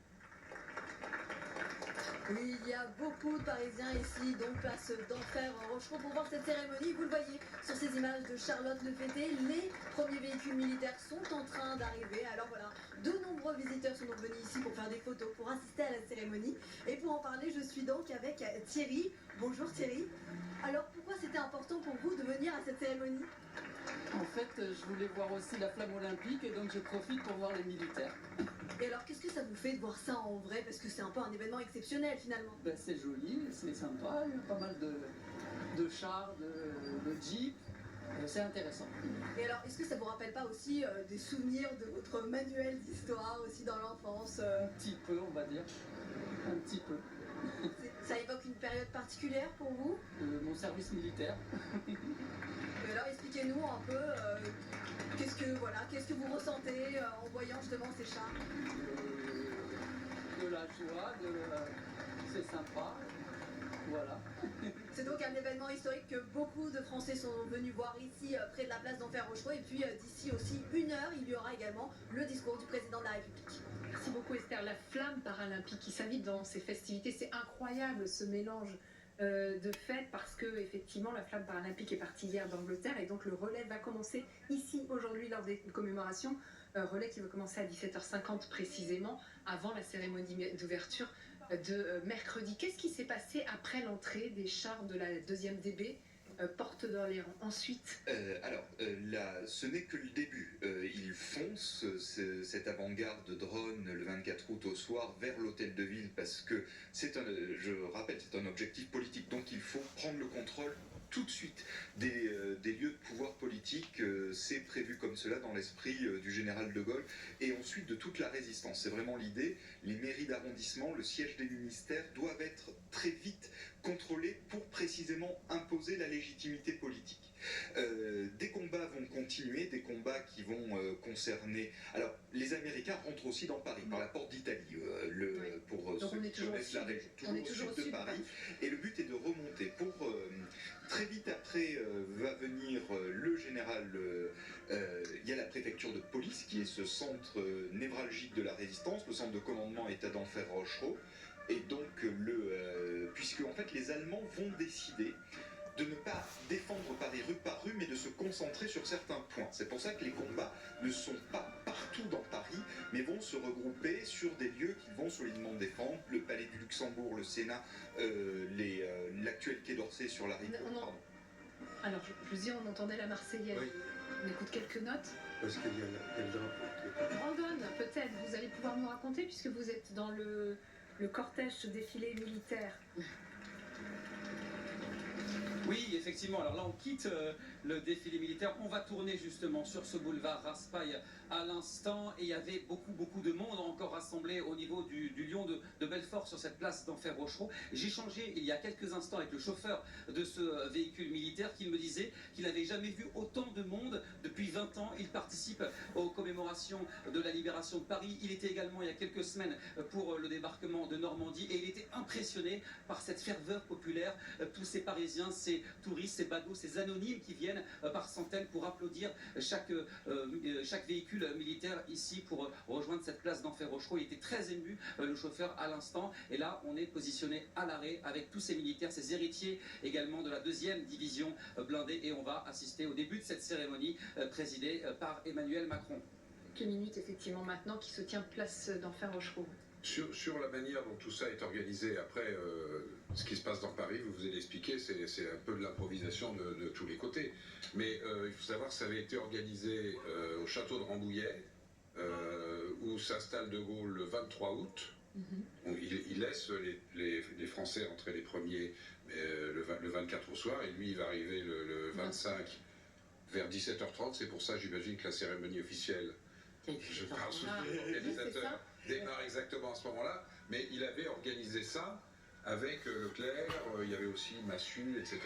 Oui, il y a beaucoup de Parisiens ici, donc place d'Enfer Rochereau pour voir cette cérémonie. Vous le voyez sur ces images de Charlotte Lefayette, les premiers véhicules militaires sont en train d'arriver. Alors voilà, de nombreux visiteurs sont donc venus ici pour faire des photos, pour assister à la cérémonie. Et pour en parler, je suis donc avec Thierry. Bonjour Thierry. Alors pourquoi c'était important pour vous de venir à cette cérémonie? En fait, je voulais voir aussi la flamme olympique et donc je profite pour voir les militaires. Et alors, qu'est-ce que ça vous fait de voir ça en vrai? Parce que c'est un peu un événement exceptionnel finalement. Ben, c'est joli, c'est sympa, il y a pas mal de chars, de jeeps, c'est intéressant. Et alors, est-ce que ça vous rappelle pas aussi des souvenirs de votre manuel d'histoire aussi dans l'enfance? Un petit peu, on va dire, un petit peu. Ça évoque une période particulière pour vous? Mon service militaire. Et alors, expliquez-nous un peu qu'est-ce que vous ressentez en voyant justement ces chars? De la joie, c'est sympa, voilà. C'est donc un événement historique que beaucoup de Français sont venus voir ici près de la place d'Enfer Rochereau. Et puis d'ici aussi 1 heure, il y aura également le discours du président de la République. Merci beaucoup Esther. La flamme paralympique qui s'invite dans ces festivités, c'est incroyable ce mélange de fêtes, parce que effectivement la flamme paralympique est partie hier d'Angleterre et donc le relais va commencer ici aujourd'hui lors des commémorations. Relais qui va commencer à 17h50 précisément, avant la cérémonie d'ouverture de mercredi. Qu'est-ce qui s'est passé après l'entrée des chars de la 2e DB porte d'Orléans ensuite? Là, ce n'est que le début. Ils foncent cette avant-garde de drone le 24 août au soir vers l'hôtel de ville parce que je rappelle, c'est un objectif politique. Donc il faut prendre le contrôle tout de suite des lieux de pouvoir politique. C'est prévu comme cela dans l'esprit du général de Gaulle et ensuite de toute la résistance. C'est vraiment l'idée. Les mairies d'arrondissement, le siège des ministères doivent être très vite contrôlés pour précisément imposer la légitimité politique. Des combats vont continuer, des combats qui vont concerner... Alors, les Américains rentrent aussi dans Paris, par la porte d'Italie, pour ceux qui connaissent la région, toujours au sud de Paris. Et le but est de remonter pour... très vite après va venir le général... il y a la préfecture de police, qui est ce centre névralgique de la résistance, le centre de commandement État d'Enfer Rochereau. Et donc, puisque en fait, les Allemands vont décider de ne pas défendre Paris rue par rue, mais de se concentrer sur certains points. C'est pour ça que les combats ne sont pas partout dans Paris, mais vont se regrouper sur des lieux qu'ils vont solidement défendre, le Palais du Luxembourg, le Sénat, l'actuel Quai d'Orsay sur la rive. Alors, je vous dis, on entendait la Marseillaise. Oui. On écoute quelques notes. Parce qu'il y a le drapeau. Brandon, peut-être, vous allez pouvoir nous raconter, puisque vous êtes dans le cortège, ce défilé militaire. Oui, effectivement. Alors là, on quitte le défilé militaire. On va tourner justement sur ce boulevard Raspail à l'instant. Et il y avait beaucoup de monde encore rassemblé au niveau du lion de Belfort sur cette place d'Enfer Rochereau. J'ai échangé il y a quelques instants avec le chauffeur de ce véhicule militaire qui me disait qu'il n'avait jamais vu autant de monde depuis 20 ans. Il participe aux commémorations de la libération de Paris. Il était également il y a quelques semaines pour le débarquement de Normandie et il était impressionné par cette ferveur populaire. Tous ces Parisiens, ces touristes, ces badauds, ces anonymes qui viennent par centaines pour applaudir chaque véhicule militaire ici pour rejoindre cette place d'Enfer Rochereau. Il était très ému, le chauffeur, à l'instant. Et là, on est positionné à l'arrêt avec tous ces militaires, ces héritiers également de la 2e division blindée. Et on va assister au début de cette cérémonie présidée par Emmanuel Macron. Quelques minutes, effectivement, maintenant, qui se tient place d'Enfer Rochereau. Sur la manière dont tout ça est organisé, après, ce qui se passe dans Paris, vous allez l'expliquer, c'est un peu de l'improvisation de tous les côtés. Mais il faut savoir que ça avait été organisé au château de Rambouillet, où s'installe De Gaulle le 23 août. Il laisse les Français entrer les premiers le 24 au soir, et lui, il va arriver le 25 vers 17h30. C'est pour ça, j'imagine, que la cérémonie officielle, je parle sous l'organisateur, démarre exactement à ce moment-là, mais il avait organisé ça avec Leclerc, il y avait aussi Massu, etc.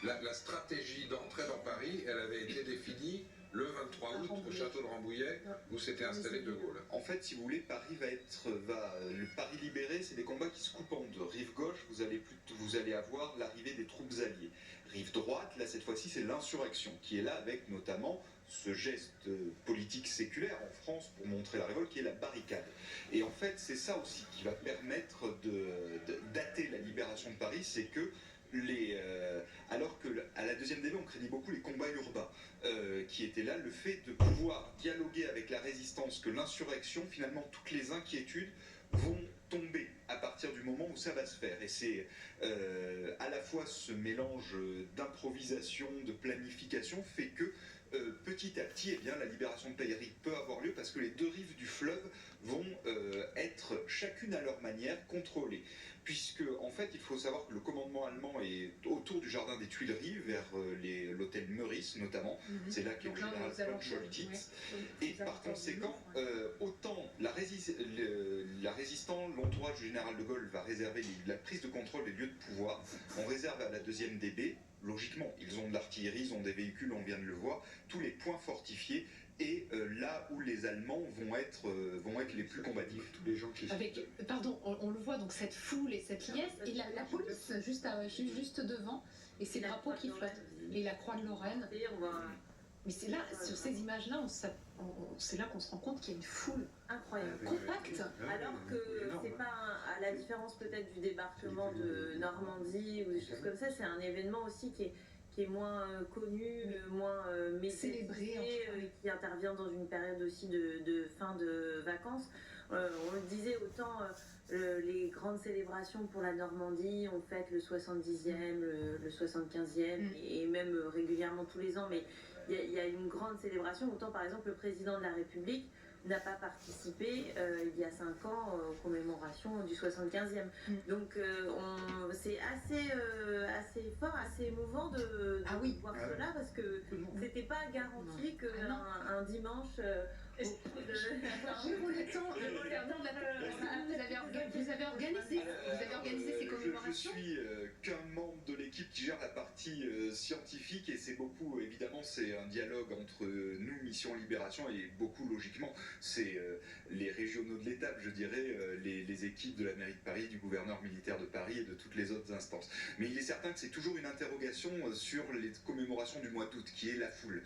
La stratégie d'entrée dans Paris, elle avait été définie le 23 août au château de Rambouillet, où s'était installé De Gaulle. En fait, si vous voulez, le Paris libéré, c'est des combats qui se coupent en deux. Rive gauche, vous allez avoir l'arrivée des troupes alliées. Rive droite, là, cette fois-ci, c'est l'insurrection, qui est là avec notamment ce geste politique séculaire en France pour montrer la révolte, qui est la barricade. Et en fait, c'est ça aussi qui va permettre de dater la libération de Paris, c'est que alors que à la 2e DB, on crédit beaucoup les combats urbains qui étaient là, le fait de pouvoir dialoguer avec la résistance, que l'insurrection, finalement, toutes les inquiétudes vont tomber à partir du moment où ça va se faire. Et c'est à la fois ce mélange d'improvisation, de planification, fait que petit à petit, eh bien, la libération de Paris peut avoir lieu parce que les deux rives du fleuve vont être chacune à leur manière contrôlées. Puisque, en fait, il faut savoir que le commandement allemand est autour du jardin des Tuileries, vers l'hôtel Meurice notamment. C'est là qu'est le général von Scholtitz. Et par conséquent, autant la résistance, l'entourage du général de Gaulle va réserver la prise de contrôle des lieux de pouvoir. On réserve à la 2e DB. Logiquement, ils ont de l'artillerie, ils ont des véhicules, on vient de le voir, tous les points fortifiés. Et là où les Allemands vont être les plus combatifs. Tous les gens qui... Pardon, on le voit, donc cette foule et cette liesse, et la police juste devant, et ces drapeaux qui flottent, et la croix de Lorraine. Mais c'est là, sur ces images-là, c'est là qu'on se rend compte qu'il y a une foule incroyable, compacte. Alors que c'est pas, à la différence peut-être du débarquement de Normandie ou des choses comme ça, c'est un événement aussi qui est moins connu, moins célébré, qui intervient dans une période aussi de fin de vacances. On le disait, autant les grandes célébrations pour la Normandie, on fête le 70e, le 75e, et même régulièrement tous les ans, mais il y a une grande célébration, autant par exemple le président de la République n'a pas participé il y a 5 ans aux commémorations du 75e. Donc c'est assez fort, assez émouvant de voir cela, parce que c'était pas garanti qu'un dimanche... Vous avez organisé ces commémorations. Je suis qu'un membre de l'équipe qui gère la partie scientifique, et c'est beaucoup, évidemment, c'est un dialogue entre nous, Mission Libération, et beaucoup, logiquement, c'est les régionaux de l'étape, je dirais, les équipes de la mairie de Paris, du gouverneur militaire de Paris et de toutes les autres instances. Mais il est certain que c'est toujours une interrogation sur les commémorations du mois d'août, qui est la foule.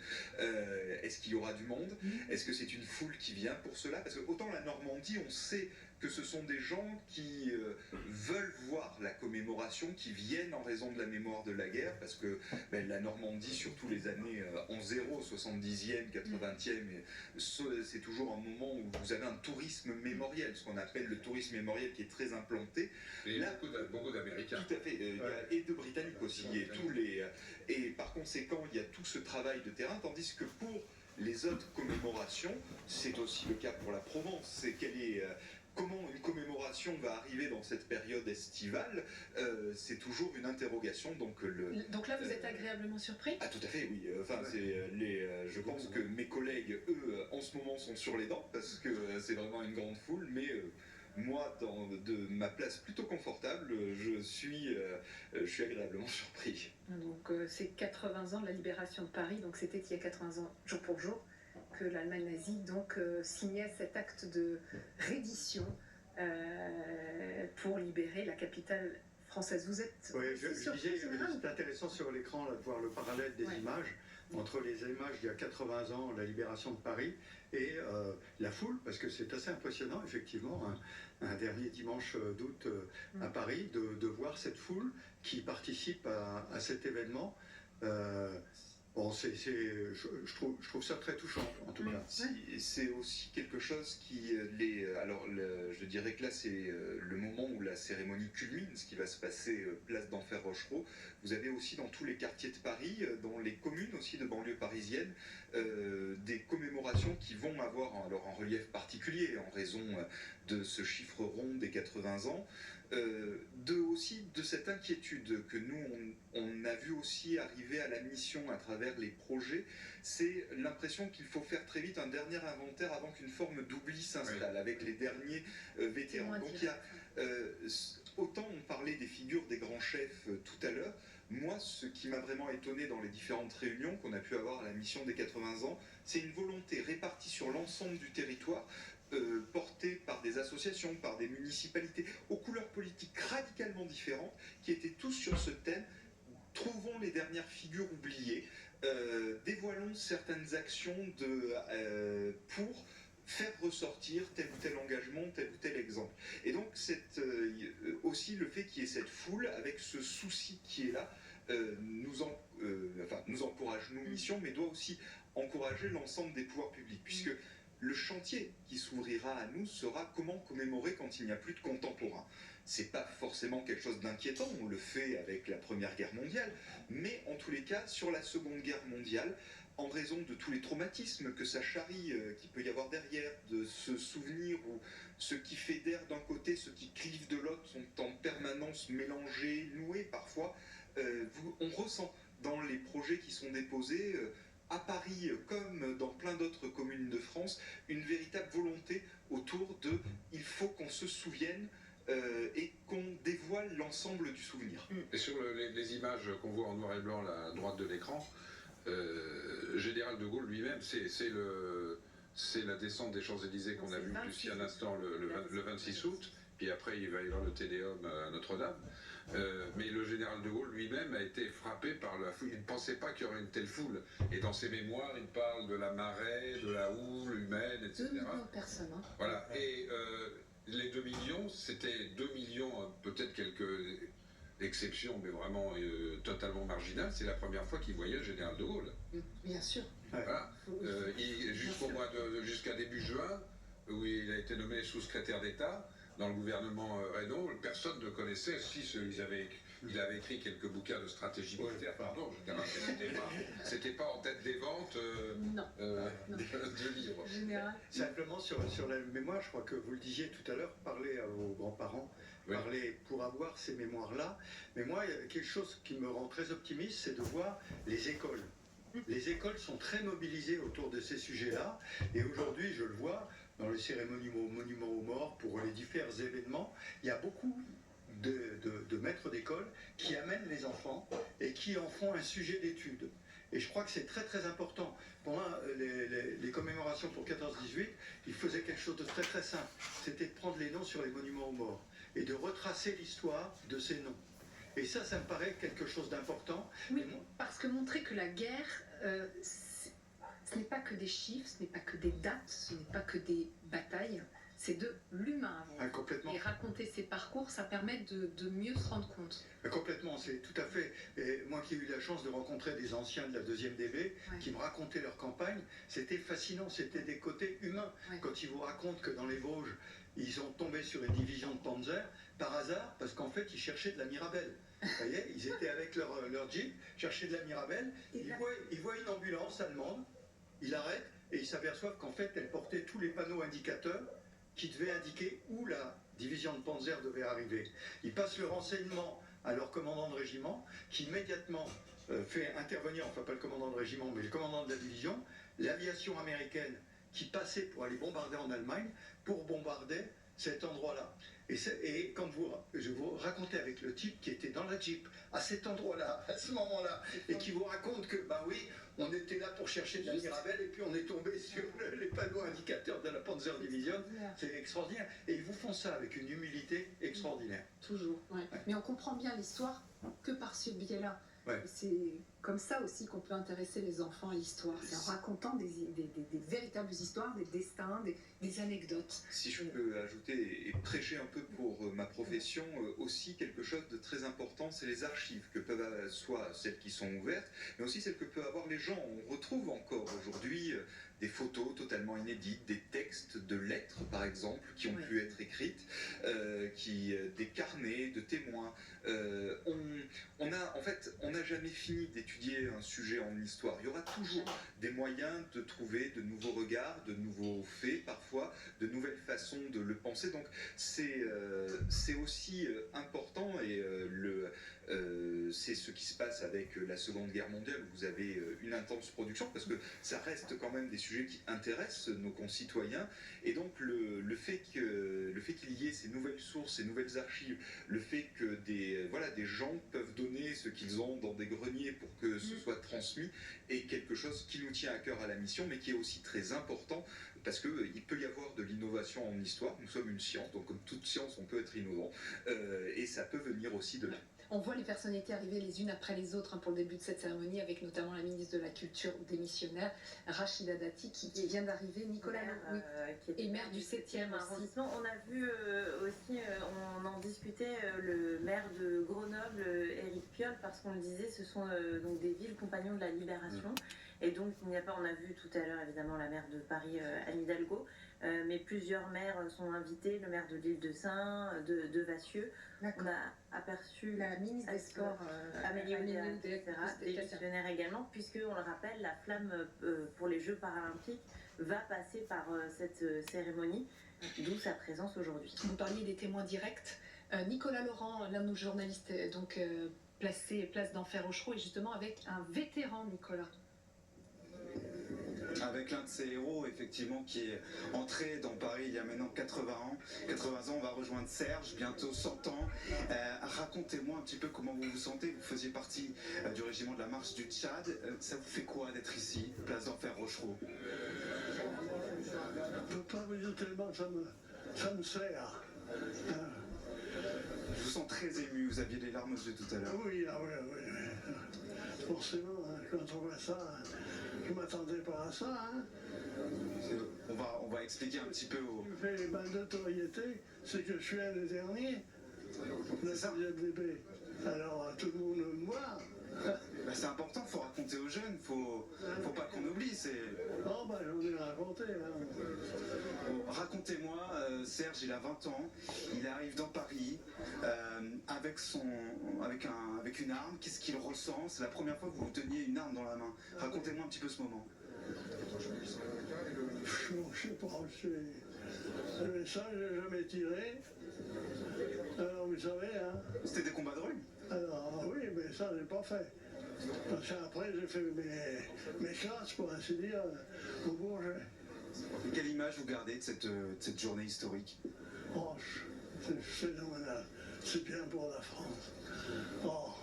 Est-ce qu'il y aura du monde? Est-ce que c'est une foule qui vient pour cela? Parce que autant la Normandie, on sait que ce sont des gens qui veulent voir la commémoration, qui viennent en raison de la mémoire de la guerre, parce que la Normandie, surtout les années en 0, 70e, 80e, c'est toujours un moment où vous avez un tourisme mémoriel, ce qu'on appelle le tourisme mémoriel, qui est très implanté. Et là, beaucoup d'Américains. Tout à fait, et de Britanniques aussi, et par conséquent, il y a tout ce travail de terrain, tandis que pour les autres commémorations, c'est aussi le cas pour la Provence, c'est qu'elle est comment une commémoration va arriver dans cette période estivale, c'est toujours une interrogation. Donc là, vous êtes agréablement surpris? Ah, tout à fait, oui. Enfin, je pense que mes collègues, eux, en ce moment, sont sur les dents parce que c'est vraiment une grande foule, mais moi, de ma place plutôt confortable, je suis agréablement surpris. Donc c'est 80 ans de la libération de Paris, donc c'était il y a 80 ans, jour pour jour, que l'Allemagne nazie donc signait cet acte de reddition pour libérer la capitale française. Vous êtes je disais, c'est intéressant sur l'écran de voir le parallèle des images entre les images d'il y a 80 ans, la libération de Paris, et la foule, parce que c'est assez impressionnant, effectivement, un dernier dimanche d'août à Paris, de voir cette foule qui participe à cet événement. Bon, je trouve ça très touchant, en tout cas. C'est aussi quelque chose qui je dirais que là, c'est le moment où la cérémonie culmine, ce qui va se passer place d'Enfer Rochereau. Vous avez aussi dans tous les quartiers de Paris, dans les communes aussi de banlieue parisienne, des commémorations qui vont avoir un relief particulier en raison de ce chiffre rond des 80 ans. Aussi de cette inquiétude que nous on a vu aussi arriver à la mission à travers les projets, c'est l'impression qu'il faut faire très vite un dernier inventaire avant qu'une forme d'oubli s'installe avec les derniers vétérans. Donc il y a autant on parlait des figures des grands chefs tout à l'heure. Moi, ce qui m'a vraiment étonné dans les différentes réunions qu'on a pu avoir à la mission des 80 ans, c'est une volonté répartie sur l'ensemble du territoire, portés par des associations, par des municipalités, aux couleurs politiques radicalement différentes, qui étaient tous sur ce thème. Trouvons les dernières figures oubliées, dévoilons certaines actions pour faire ressortir tel ou tel engagement, tel ou tel exemple. Et donc, aussi le fait qu'il y ait cette foule, avec ce souci qui est là, nous encourage nos missions, mais doit aussi encourager l'ensemble des pouvoirs publics, puisque le chantier qui s'ouvrira à nous sera comment commémorer quand il n'y a plus de contemporains. C'est pas forcément quelque chose d'inquiétant, on le fait avec la Première Guerre mondiale, mais en tous les cas, sur la Seconde Guerre mondiale, en raison de tous les traumatismes que ça charrie, qu'il peut y avoir derrière, de ce souvenir où ceux qui fédèrent d'un côté, ceux qui clivent de l'autre sont en permanence mélangés, noués parfois, on ressent dans les projets qui sont déposés, à Paris, comme dans plein d'autres communes de France, une véritable volonté autour de « il faut qu'on se souvienne » et qu'on dévoile l'ensemble du souvenir. Et sur les images qu'on voit en noir et blanc là, à droite de l'écran, Général de Gaulle lui-même, c'est la descente des Champs-Élysées qu'on a vue d'ici un instant le 26 août, puis après il va y avoir le Tédéum à Notre-Dame. Mais le général de Gaulle lui-même a été frappé par la foule. Il ne pensait pas qu'il y aurait une telle foule. Et dans ses mémoires, il parle de la marée, de la houle humaine, etc. 2 millions de personnes. Hein. Voilà. Et les 2 millions, c'était 2 millions, peut-être quelques exceptions, mais vraiment totalement marginales. C'est la première fois qu'il voyait le général de Gaulle. Bien sûr. Voilà. Jusqu'à début juin, où il a été nommé sous-secrétaire d'État, dans le gouvernement Reynaud, personne ne connaissait. Il avait écrit quelques bouquins de stratégie militaire, pardon, c'était pas en tête des ventes de livres. Général. Simplement sur la mémoire, je crois que vous le disiez tout à l'heure, parler à vos grands-parents, parler pour avoir ces mémoires-là. Mais moi, il y a quelque chose qui me rend très optimiste, c'est de voir les écoles. Les écoles sont très mobilisées autour de ces sujets-là, et aujourd'hui, je le vois, dans les cérémonies au monument aux morts, pour les différents événements, il y a beaucoup de maîtres d'école qui amènent les enfants et qui en font un sujet d'étude. Et je crois que c'est très très important. Pour moi, les commémorations pour 14-18, ils faisaient quelque chose de très très simple. C'était de prendre les noms sur les monuments aux morts et de retracer l'histoire de ces noms. Et ça me paraît quelque chose d'important. Oui, parce que montrer que la guerre, ce n'est pas que des chiffres, ce n'est pas que des dates, ce n'est pas que des batailles, c'est de l'humain avant. Ah, complètement. Et raconter ses parcours, ça permet de mieux se rendre compte. Complètement, c'est tout à fait. Et moi qui ai eu la chance de rencontrer des anciens de la 2e DB qui me racontaient leur campagne, c'était fascinant, c'était des côtés humains. Quand ils vous racontent que dans les Vosges, ils ont tombé sur une division de Panzer, par hasard, parce qu'en fait, ils cherchaient de la Mirabelle. Vous voyez, ils étaient avec leur Jeep, cherchaient de la Mirabelle, ils voient une ambulance allemande, ils l'arrêtent et ils s'aperçoivent qu'en fait, elle portait tous les panneaux indicateurs qui devait indiquer où la division de Panzer devait arriver. Ils passent le renseignement à leur commandant de régiment, qui immédiatement fait intervenir, enfin pas le commandant de régiment, mais le commandant de la division, l'aviation américaine qui passait pour aller bombarder en Allemagne, pour bombarder cet endroit-là. Et quand je vous racontais avec le type qui était dans la Jeep, à cet endroit-là, à ce moment-là, et qui vous raconte que, bah oui, on était là pour chercher de la Mirabelle, et puis on est tombé sur les panneaux indicateurs de la Panzer Division, c'est extraordinaire. Et ils vous font ça avec une humilité extraordinaire. Toujours, ouais. Mais on comprend bien l'histoire que par ce biais-là. Ouais. C'est comme ça aussi qu'on peut intéresser les enfants à l'histoire, c'est en racontant des véritables histoires, des destins, des anecdotes. Si je peux ajouter et prêcher un peu pour ma profession, aussi quelque chose de très important, c'est les archives que peuvent, soit celles qui sont ouvertes, mais aussi celles que peuvent avoir les gens. On retrouve encore aujourd'hui des photos totalement inédites, des textes de lettres par exemple qui ont pu être écrites, des carnets de témoins. On n'a jamais fini d'étudier un sujet en histoire. Il y aura toujours des moyens de trouver de nouveaux regards, de nouveaux faits parfois, de nouvelles façons de le penser. Donc c'est aussi important et c'est ce qui se passe avec la Seconde Guerre mondiale où vous avez une intense production parce que ça reste quand même des sujets qui intéressent nos concitoyens et donc le fait qu'il y ait ces nouvelles sources, ces nouvelles archives, le fait que des gens peuvent donner ce qu'ils ont dans des greniers pour que ce soit transmis est quelque chose qui nous tient à cœur à la mission mais qui est aussi très important parce qu'il peut y avoir de l'innovation en histoire, nous sommes une science, donc comme toute science on peut être innovant et ça peut venir aussi de là. On voit les personnalités arriver les unes après les autres pour le début de cette cérémonie, avec notamment la ministre de la Culture démissionnaire, Rachida Dati, qui vient d'arriver, Nicolas et maire du 7e arrondissement. On a vu aussi, on en discutait, le maire de Grenoble, Éric Piolle, parce qu'on le disait, ce sont donc des villes compagnons de la Libération. Et donc, il n'y a pas, on a vu tout à l'heure évidemment la maire de Paris, Anne Hidalgo, mais plusieurs maires sont invités, le maire de l'Île-de-Sein, de Vassieux. On a aperçu la ministre des Sports, Amélie Oudéa, démissionnaire également, puisqu'on le rappelle, la flamme pour les Jeux paralympiques va passer par cette cérémonie, d'où sa présence aujourd'hui. Vous parliez des témoins directs. Nicolas Laurent, l'un de nos journalistes, donc place d'Enfer Auchereau, et justement avec un vétéran, Nicolas. Avec l'un de ces héros, effectivement, qui est entré dans Paris il y a maintenant 80 ans. 80 ans, on va rejoindre Serge, bientôt 100 ans. Racontez-moi un petit peu comment vous vous sentez. Vous faisiez partie du régiment de la Marche du Tchad. Ça vous fait quoi d'être ici, place d'Enfer Auchereau? Je ne peux pas vous dire tellement ça me sert. Je vous sens très ému, vous aviez les larmes aux yeux tout à l'heure. Oui. Forcément, quand on voit ça, je ne m'attendais pas à ça. On va expliquer un petit peu au... Je fais ma notoriété, c'est que je suis un des derniers. Le CZDB. Alors tout le monde me voit. C'est important, il faut raconter aux jeunes, faut pas qu'on oublie. Oh j'en ai raconté. Racontez-moi, Serge, il a 20 ans, il arrive dans Paris avec une arme. Qu'est-ce qu'il ressent? C'est la première fois que vous teniez une arme dans la main. Racontez-moi un petit peu ce moment. Je sais pas, ça j'ai jamais tiré. Alors vous savez, C'était des combats de rue? Alors oui, mais ça j'ai pas fait. Parce qu'après j'ai fait mes classes, pour ainsi dire, au Bourget. Quelle image vous gardez de cette journée historique? Oh, c'est phénoménal. C'est bien pour la France. Oh.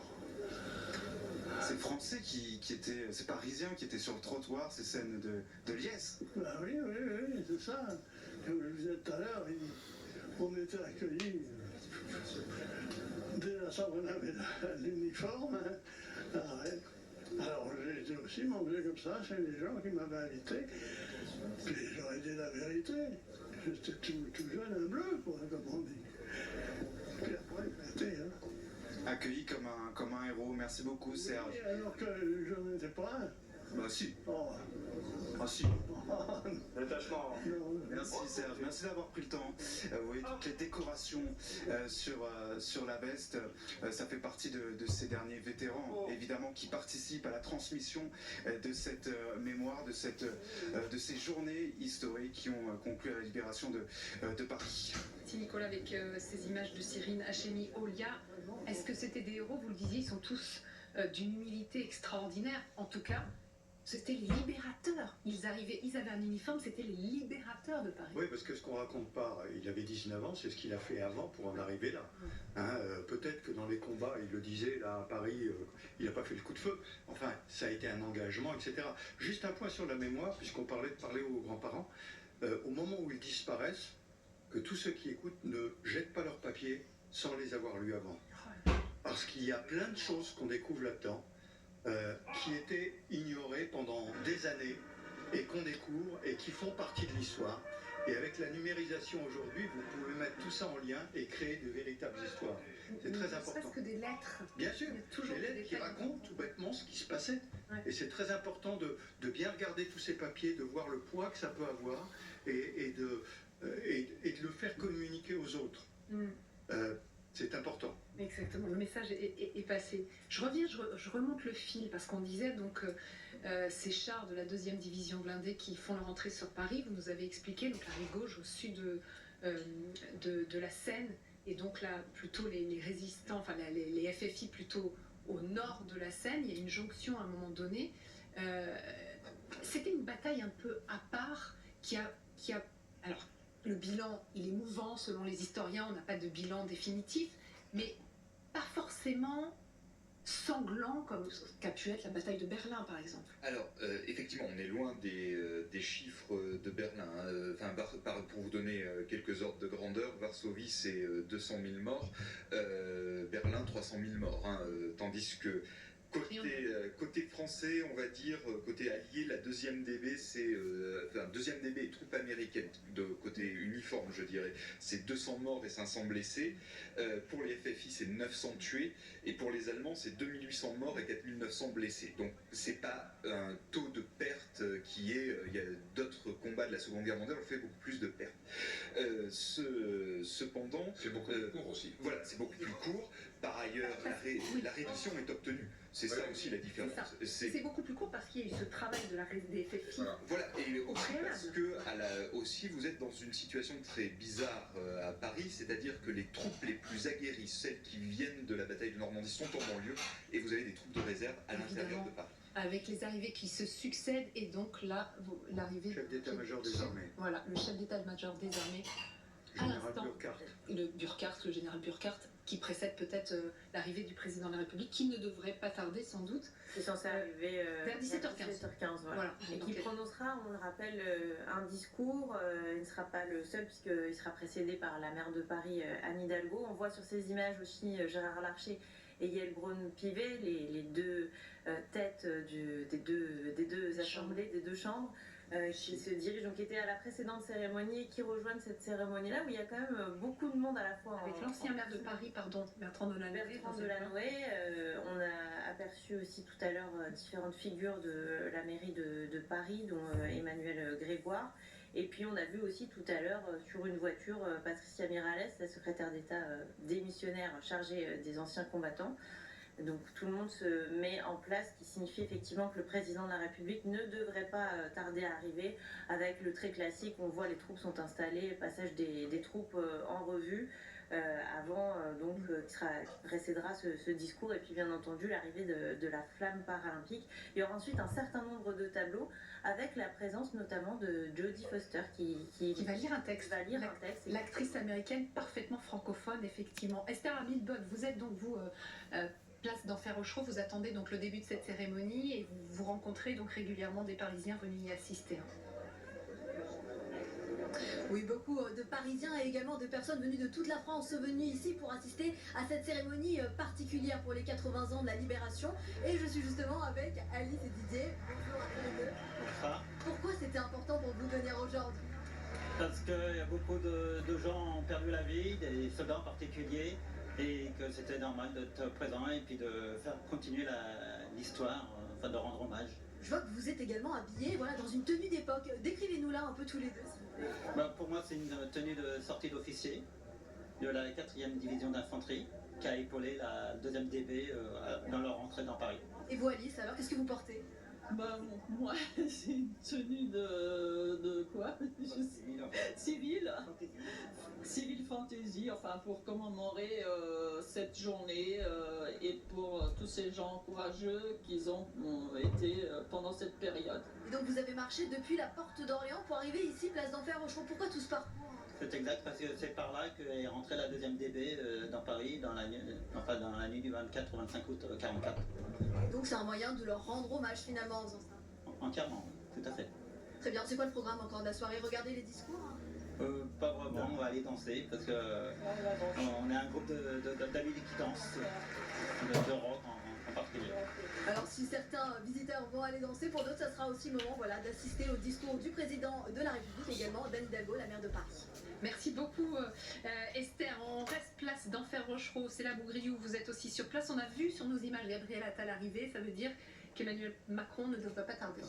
C'est Français qui étaient, c'est Parisiens qui étaient sur le trottoir, ces scènes de liesse. Ben oui, c'est ça. Comme je vous disais tout à l'heure, on était accueillis. Dès l'instant qu'on avait l'uniforme, alors j'ai été aussi mangé comme ça, c'est les gens qui m'avaient invité. Puis j'aurais dit la vérité. J'étais tout jeune, un bleu, quoi, comme on dit. Puis après, j'étais, accueilli comme un héros. Merci beaucoup, Serge. Oui, alors que je n'étais pas un. Bah si. Oh. Ah si. L'attachement. Merci Serge, merci d'avoir pris le temps. Vous voyez toutes les décorations sur la veste, ça fait partie de ces derniers vétérans, évidemment, qui participent à la transmission de cette mémoire, de ces journées historiques qui ont conclu à la libération de Paris. Merci Nicolas, avec ces images de Cyrine Hachemi, Olia, est-ce que c'était des héros? Vous le disiez, ils sont tous d'une humilité extraordinaire. En tout cas, c'était les libérateurs. Ils avaient un uniforme, c'était les libérateurs de Paris. Oui, parce que ce qu'on raconte pas, il avait 19 ans, c'est ce qu'il a fait avant pour en arriver là. Hein, peut-être que dans les combats, il le disait, là à Paris, il n'a pas fait le coup de feu. Enfin, ça a été un engagement, etc. Juste un point sur la mémoire, puisqu'on parlait de parler aux grands-parents. Au moment où ils disparaissent, que tous ceux qui écoutent ne jettent pas leurs papiers sans les avoir lus avant. Parce qu'il y a plein de choses qu'on découvre là-dedans. Qui étaient ignorés pendant des années et qu'on découvre et qui font partie de l'histoire. Et avec la numérisation aujourd'hui, vous pouvez mettre tout ça en lien et créer de véritables histoires. C'est très important. Ne serait-ce que des lettres. Bien sûr, Il y a toujours des lettres qui racontent tout bêtement ce qui se passait. Ouais. Et c'est très important de bien regarder tous ces papiers, de voir le poids que ça peut avoir et de le faire communiquer aux autres. C'est important. Exactement, le message est passé. Je reviens, je remonte le fil parce qu'on disait donc ces chars de la 2e division blindée qui font leur entrée sur Paris. Vous nous avez expliqué donc la rive gauche au sud de la Seine et donc là plutôt les résistants, enfin les FFI plutôt au nord de la Seine. Il y a une jonction à un moment donné. C'était une bataille un peu à part qui a alors. Le bilan, il est mouvant selon les historiens, on n'a pas de bilan définitif, mais pas forcément sanglant comme qu'a pu être la bataille de Berlin, par exemple. Alors, effectivement, on est loin des chiffres de Berlin. Pour vous donner quelques ordres de grandeur, Varsovie, c'est 200 000 morts, Berlin, 300 000 morts, hein, tandis que côté français, on va dire, côté allié, la 2e DB, c'est 2e DB et troupes américaines, de côté uniforme, je dirais, c'est 200 morts et 500 blessés. Pour les FFI, c'est 900 tués, et pour les Allemands, c'est 2800 morts et 4900 blessés. Donc, c'est pas un taux de perte qui est. Il y a d'autres combats de la Seconde Guerre mondiale, on fait beaucoup plus de pertes. Cependant. C'est beaucoup plus court aussi. Voilà, c'est beaucoup plus court. Par ailleurs, la reddition est obtenue. C'est ça aussi la différence. C'est beaucoup plus court parce qu'il y a eu ce travail des FFI. Voilà, et aussi parce que aussi vous êtes dans une situation très bizarre à Paris, c'est-à-dire que les troupes les plus aguerries, celles qui viennent de la bataille de Normandie, sont en banlieue, et vous avez des troupes de réserve à l'intérieur de Paris. Avec les arrivées qui se succèdent, et donc là, l'arrivée... Chef d'état-major des armées. Voilà, le chef d'état-major des armées. Général Burkhardt. Le général Burkhardt, qui précède peut-être l'arrivée du président de la République, qui ne devrait pas tarder sans doute. C'est censé arriver vers 17h15. Voilà. Et qui prononcera, on le rappelle, un discours. Il ne sera pas le seul, puisqu'il sera précédé par la maire de Paris, Anne Hidalgo. On voit sur ces images aussi Gérard Larcher et Yael Braun-Pivet, les deux têtes des deux assemblées, des deux chambres. Qui se dirigent, donc qui étaient à la précédente cérémonie et qui rejoignent cette cérémonie-là où il y a quand même beaucoup de monde à la fois. Avec l'ancien maire de Paris, Bertrand Delanoë. On a aperçu aussi tout à l'heure différentes figures de la mairie de Paris, dont Emmanuel Grégoire. Et puis on a vu aussi tout à l'heure sur une voiture Patricia Miralles, la secrétaire d'État démissionnaire chargée des anciens combattants. Donc tout le monde se met en place, ce qui signifie effectivement que le président de la République ne devrait pas tarder à arriver, avec le très classique, on voit les troupes sont installées, passage des troupes en revue, avant qui précédera ce discours, et puis bien entendu l'arrivée de la flamme paralympique. Il y aura ensuite un certain nombre de tableaux, avec la présence notamment de Jodie Foster qui va lire un texte. L'actrice américaine parfaitement francophone, effectivement. Esther Hamilton, vous êtes donc vous... place d'Enfer Rochereau, vous attendez donc le début de cette cérémonie et vous rencontrez donc régulièrement des Parisiens venus y assister. Oui, beaucoup de Parisiens et également de personnes venues de toute la France sont venues ici pour assister à cette cérémonie particulière pour les 80 ans de la Libération. Et je suis justement avec Alice et Didier. Bonjour à tous les deux. Bonsoir. Pourquoi c'était important pour vous de venir aujourd'hui? Parce qu'il y a beaucoup de gens ont perdu la vie, des soldats en particulier, et que c'était normal d'être présent et puis de faire continuer l'histoire, de rendre hommage. je vois que vous êtes également habillés voilà, dans une tenue d'époque. Décrivez-nous là un peu tous les deux, s'il vous plaît. Bah, pour moi, c'est une tenue de sortie d'officier de la 4e division d'infanterie qui a épaulé la 2e DB dans leur entrée dans Paris. Et vous, Alice, alors, qu'est-ce que vous portez? Bah, moi, c'est une tenue de quoi? Civile. Civil Fantasy, enfin pour commémorer cette journée et pour tous ces gens courageux qu'ils ont été pendant cette période. Et donc vous avez marché depuis la porte d'Orléans pour arriver ici, place d'Enfer Rochereau. Pourquoi tout ce parcours? C'est exact, parce que c'est par là qu'est rentrée la 2e DB dans Paris dans la nuit du 24 au 25 août 44. Et donc c'est un moyen de leur rendre hommage finalement en faisant ça. Entièrement, tout à fait. Très bien, c'est quoi le programme encore de la soirée? Regardez les discours hein. Pas vraiment, on va aller danser parce que on est un groupe d'amis qui dansent, de rock en particulier. Alors si certains visiteurs vont aller danser, pour d'autres ça sera aussi le moment voilà, d'assister au discours du président de la République, également d'Anne Hidalgo, la maire de Paris. Merci beaucoup Esther. On reste place d'Enfer Rochereau, c'est là Bougriou, vous êtes aussi sur place. On a vu sur nos images Gabriel Attal arriver, ça veut dire qu'Emmanuel Macron ne devrait pas tarder.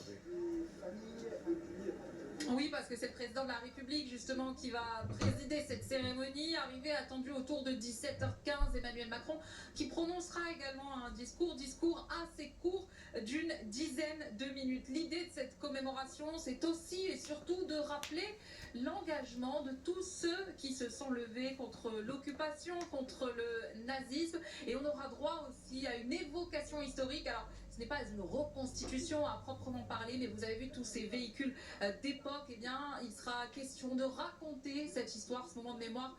Oui, parce que c'est le président de la République justement qui va présider cette cérémonie, arrivé attendu autour de 17h15, Emmanuel Macron, qui prononcera également un discours assez court d'une dizaine de minutes. L'idée de cette commémoration, c'est aussi et surtout de rappeler l'engagement de tous ceux qui se sont levés contre l'occupation, contre le nazisme, et on aura droit aussi à une évocation historique. Alors, ce n'est pas une reconstitution à proprement parler, mais vous avez vu tous ces véhicules d'époque, eh bien, il sera question de raconter cette histoire, ce moment de mémoire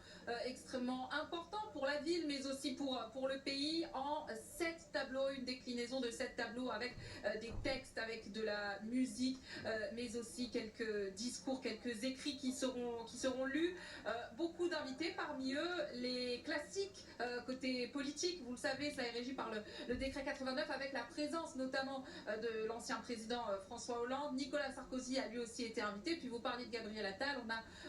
extrêmement important pour la ville, mais aussi pour le pays, en 7 tableaux, une déclinaison de 7 tableaux avec des textes, avec de la musique, mais aussi quelques discours, quelques écrits qui seront lus. Beaucoup d'invités, parmi eux les classiques côté politique, vous le savez, ça est régi par le décret 89 avec la présence notamment de l'ancien président François Hollande. Nicolas Sarkozy a lui aussi été invité. Puis vous parliez de Gabriel Attal.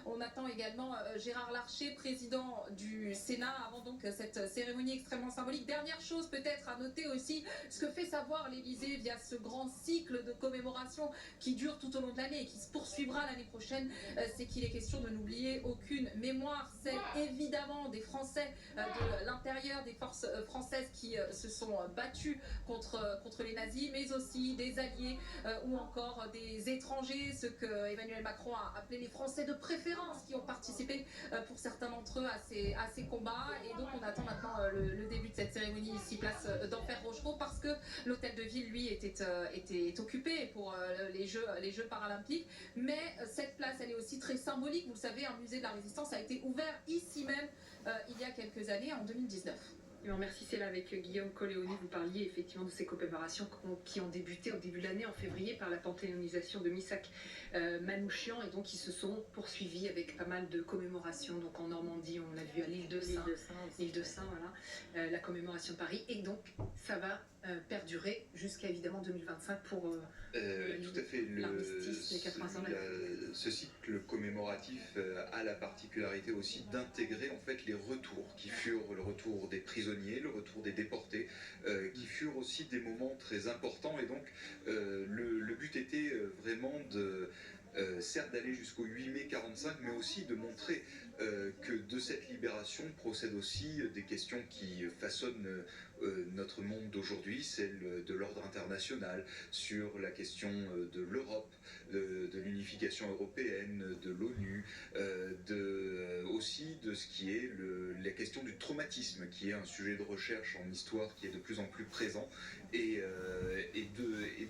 On attend également Gérard Larcher, président du Sénat, avant donc cette cérémonie extrêmement symbolique. Dernière chose peut-être à noter aussi, ce que fait savoir l'Élysée via ce grand cycle de commémoration qui dure tout au long de l'année et qui se poursuivra l'année prochaine, c'est qu'il est question de n'oublier aucune mémoire, celle évidemment des Français de l'intérieur, des forces françaises qui se sont battues contre les nazis, mais aussi des alliés ou encore des étrangers, ce que Emmanuel Macron a appelé les Français de préférence, qui ont participé pour certains d'entre eux à ces combats. Et donc on attend maintenant le début de cette cérémonie ici, place d'Enfer Rochereau, parce que l'hôtel de ville, lui, était occupé pour les Jeux paralympiques. Mais cette place, elle est aussi très symbolique. Vous le savez, un musée de la Résistance a été ouvert ici même il y a quelques années, en 2019. Merci, c'est là avec Guillaume Colleoni. Vous parliez effectivement de ces commémorations qui ont débuté au début de l'année, en février, par la panthéonisation de Missak Manouchian, et donc qui se sont poursuivies avec pas mal de commémorations. Donc en Normandie, on l'a vu à l'île de Saint, voilà, la commémoration de Paris, et donc ça va perdurer jusqu'à évidemment 2025 pour tout à fait. l'armistice, les 80 ans. Ce cycle commémoratif a la particularité aussi d'intégrer en fait les retours qui furent le retour des prisonniers, le retour des déportés, qui furent aussi des moments très importants. Et donc le but était vraiment de certes d'aller jusqu'au 8 mai 45, mais aussi de montrer que de cette libération procèdent aussi des questions qui façonnent notre monde d'aujourd'hui, celle de l'ordre international, sur la question de l'Europe, de l'unification européenne, de l'ONU, aussi de ce qui est la question du traumatisme, qui est un sujet de recherche en histoire qui est de plus en plus présent, et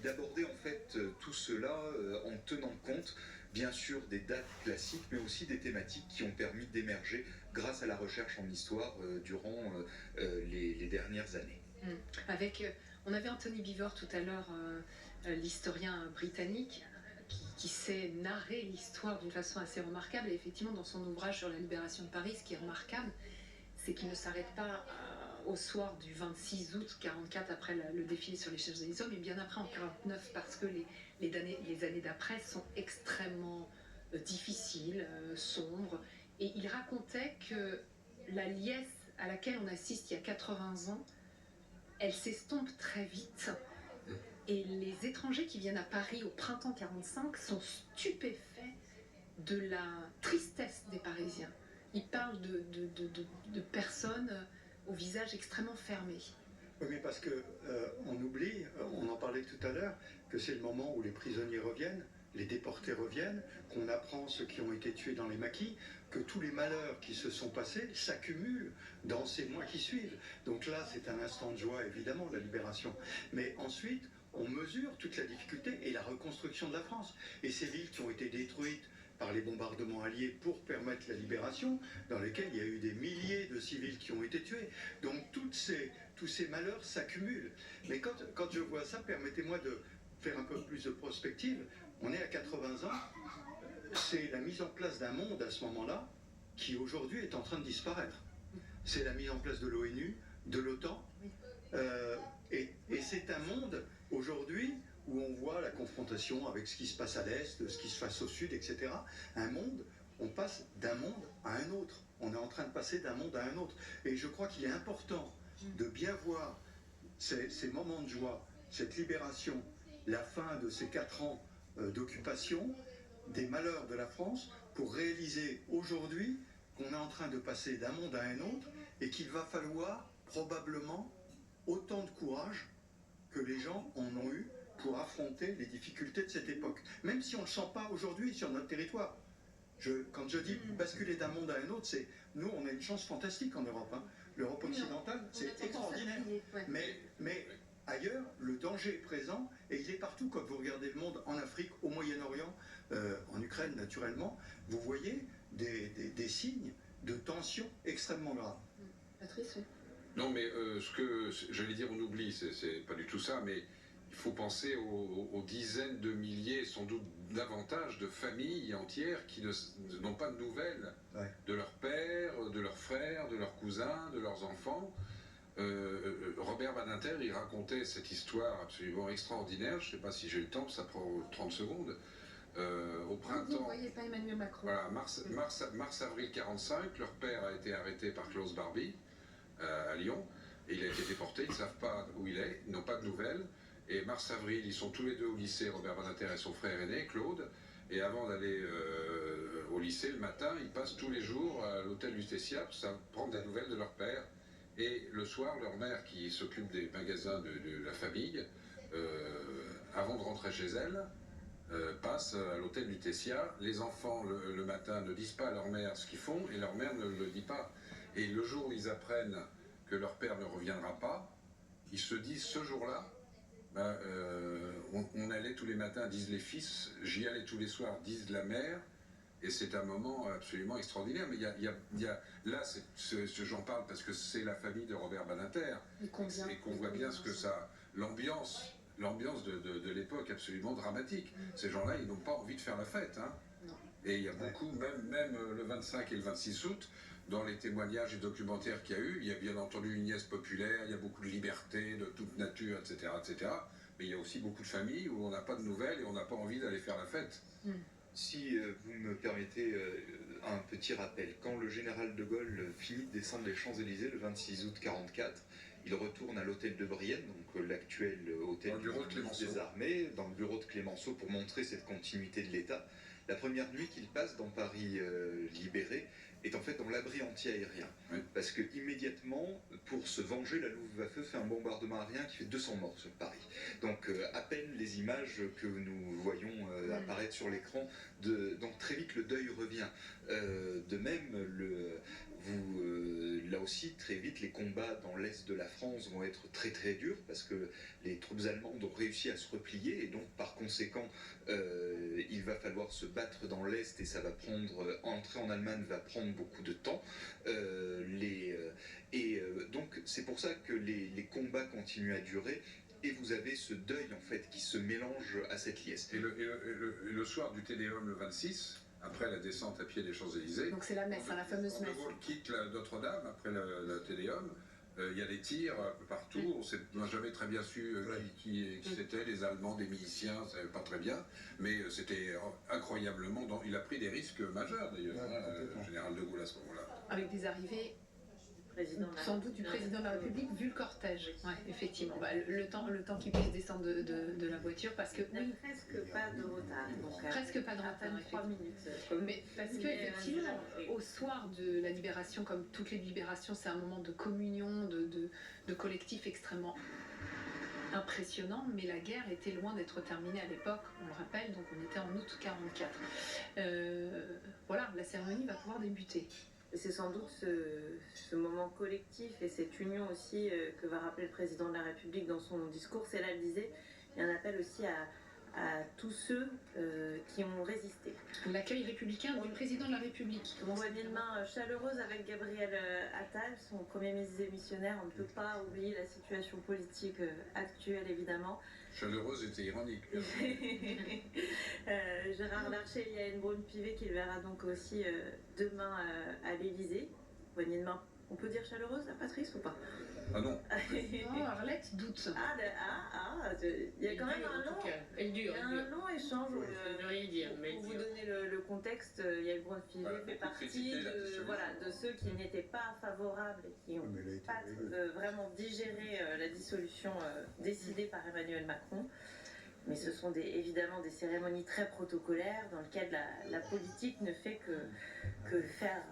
d'aborder en fait tout cela en tenant compte bien sûr des dates classiques, mais aussi des thématiques qui ont permis d'émerger grâce à la recherche en histoire durant les dernières années. On avait Anthony Beevor tout à l'heure, l'historien britannique, qui sait narrer l'histoire d'une façon assez remarquable. Et effectivement, dans son ouvrage sur la libération de Paris, ce qui est remarquable, c'est qu'il ne s'arrête pas au soir du 26 août 44, après le défilé sur les Champs-Élysées, mais bien après, en 49, parce que les années d'après sont extrêmement difficiles, sombres. Et il racontait que la liesse à laquelle on assiste il y a 80 ans, elle s'estompe très vite, Et les étrangers qui viennent à Paris au printemps 45 sont stupéfaits de la tristesse des Parisiens. Ils parlent de personnes au visage extrêmement fermé. Oui, mais parce que on oublie, on en parlait tout à l'heure, que c'est le moment où les prisonniers reviennent, les déportés reviennent, qu'on apprend ceux qui ont été tués dans les maquis, que tous les malheurs qui se sont passés s'accumulent dans ces mois qui suivent. Donc là, c'est un instant de joie, évidemment, la libération. Mais ensuite, on mesure toute la difficulté et la reconstruction de la France. Et ces villes qui ont été détruites par les bombardements alliés pour permettre la libération, dans lesquelles il y a eu des milliers de civils qui ont été tués. Donc tous ces malheurs s'accumulent. Mais quand je vois ça, permettez-moi de faire un peu plus de prospective. On est à 80 ans, c'est la mise en place d'un monde à ce moment-là qui aujourd'hui est en train de disparaître. C'est la mise en place de l'ONU, de l'OTAN, et c'est un monde aujourd'hui où on voit la confrontation avec ce qui se passe à l'Est, ce qui se passe au Sud, etc. Un monde, on passe d'un monde à un autre. On est en train de passer d'un monde à un autre. Et je crois qu'il est important de bien voir ces moments de joie, cette libération, la fin de ces 4 ans d'occupation, des malheurs de la France, pour réaliser aujourd'hui qu'on est en train de passer d'un monde à un autre et qu'il va falloir probablement autant de courage que les gens en ont eu pour affronter les difficultés de cette époque. Même si on ne le sent pas aujourd'hui sur notre territoire. Quand je dis basculer d'un monde à un autre, c'est nous, on a une chance fantastique en Europe. Hein. L'Europe occidentale, c'est extraordinaire. Mais ailleurs, le danger est présent et il est partout. Quand vous regardez le monde en Afrique, au Moyen-Orient, en Ukraine naturellement, vous voyez des signes de tension extrêmement graves. Patrice, oui. Non, mais ce que j'allais dire, on oublie, c'est pas du tout ça, mais il faut penser aux dizaines de milliers, sans doute davantage, de familles entières qui n'ont pas de nouvelles de leur père, de leurs frères, de leurs cousins, de leurs enfants. Robert Badinter, il racontait cette histoire absolument extraordinaire. Je ne sais pas si j'ai le temps, ça prend 30 secondes. Au printemps. Vous ne voyez pas Emmanuel Macron. Voilà, mars-avril 45, leur père a été arrêté par Klaus Barbie à Lyon. Et il a été déporté, ils ne savent pas où il est, ils n'ont pas de nouvelles. Et mars-avril, ils sont tous les deux au lycée, Robert Badinter et son frère aîné, Claude. Et avant d'aller au lycée, le matin, ils passent tous les jours à l'hôtel Lutetia pour prendre des nouvelles de leur père. Et le soir, leur mère, qui s'occupe des magasins de la famille, avant de rentrer chez elle, passe à l'hôtel Lutetia. Les enfants, le matin, ne disent pas à leur mère ce qu'ils font, et leur mère ne le dit pas. Et le jour où ils apprennent que leur père ne reviendra pas, ils se disent ce jour-là, on allait tous les matins, disent les fils, j'y allais tous les soirs, disent la mère, et c'est un moment absolument extraordinaire. Mais il y a là, j'en parle parce que c'est la famille de Robert Badinter, et qu'on voit bien ce que ça, l'ambiance de l'époque absolument dramatique. Ces gens-là, ils n'ont pas envie de faire la fête. Hein. Et il y a beaucoup, même le 25 et le 26 août, dans les témoignages et documentaires qu'il y a eu, il y a bien entendu une nièce populaire, il y a beaucoup de liberté de toute nature, etc., etc. Mais il y a aussi beaucoup de familles où on n'a pas de nouvelles et on n'a pas envie d'aller faire la fête. Si vous me permettez un petit rappel, quand le général de Gaulle finit de descendre les Champs-Élysées le 26 août 1944, il retourne à l'hôtel de Brienne, donc l'actuel hôtel du ministre des Armées, dans le bureau de Clémenceau, pour montrer cette continuité de l'État. La première nuit qu'il passe dans Paris libéré est en fait dans l'abri anti-aérien. Parce que immédiatement, pour se venger, la Luftwaffe fait un bombardement aérien qui fait 200 morts sur Paris. Donc à peine les images que nous voyons apparaître sur l'écran, donc très vite le deuil revient. De même, là aussi, très vite, les combats dans l'est de la France vont être très très durs parce que les troupes allemandes ont réussi à se replier et donc par conséquent, il va falloir se battre dans l'est et ça va prendre, entrer en Allemagne va prendre beaucoup de temps. Donc c'est pour ça que les combats continuent à durer. Et vous avez ce deuil en fait qui se mélange à cette liesse. Et le soir du Tédéum le 26, après la descente à pied des Champs-Élysées, donc c'est la messe, la fameuse messe. De Gaulle quitte Notre-Dame après le Tédéum. Il y a des tirs un peu partout. On n'a jamais très bien su qui c'était, des Allemands, des miliciens, on ne savait pas très bien. Mais c'était incroyablement. Il a pris des risques majeurs d'ailleurs, le général de Gaulle à ce moment-là. Avec des arrivées président. Sans doute du président de la République, vu le cortège. Ouais, effectivement. Bah, le temps qu'il puisse descendre de la voiture, parce que Il n'y a presque pas de retard. Donc, presque pas de retard. 3 minutes. Mais parce que effectivement, au soir de la libération, comme toutes les libérations, c'est un moment de communion, de collectif extrêmement impressionnant, mais la guerre était loin d'être terminée à l'époque, on le rappelle, donc on était en août 44. Voilà, la cérémonie va pouvoir débuter. Et c'est sans doute ce moment collectif et cette union aussi que va rappeler le président de la République dans son discours. C'est là, elle disait, il y a un appel aussi à tous ceux qui ont résisté. L'accueil républicain du président de la République. On voit une main chaleureuse avec Gabriel Attal, son premier ministre démissionnaire. On ne peut pas oublier la situation politique actuelle, évidemment. Chaleureuse était ironique. Gérard Larcher, il y a une Braun-Pivet qui le verra donc aussi demain à l'Élysée. Poignée de main, on peut dire chaleureuse à Patrice ou pas? Ah non. Arlette doute. Il y a quand même un long échange. Pour vous donner le contexte, il y a le Braun-Pivet fait partie de ceux qui n'étaient pas favorables et qui n'ont pas vraiment digéré la dissolution décidée par Emmanuel Macron. Mais ce sont évidemment des cérémonies très protocolaires dans lesquelles la politique ne fait que faire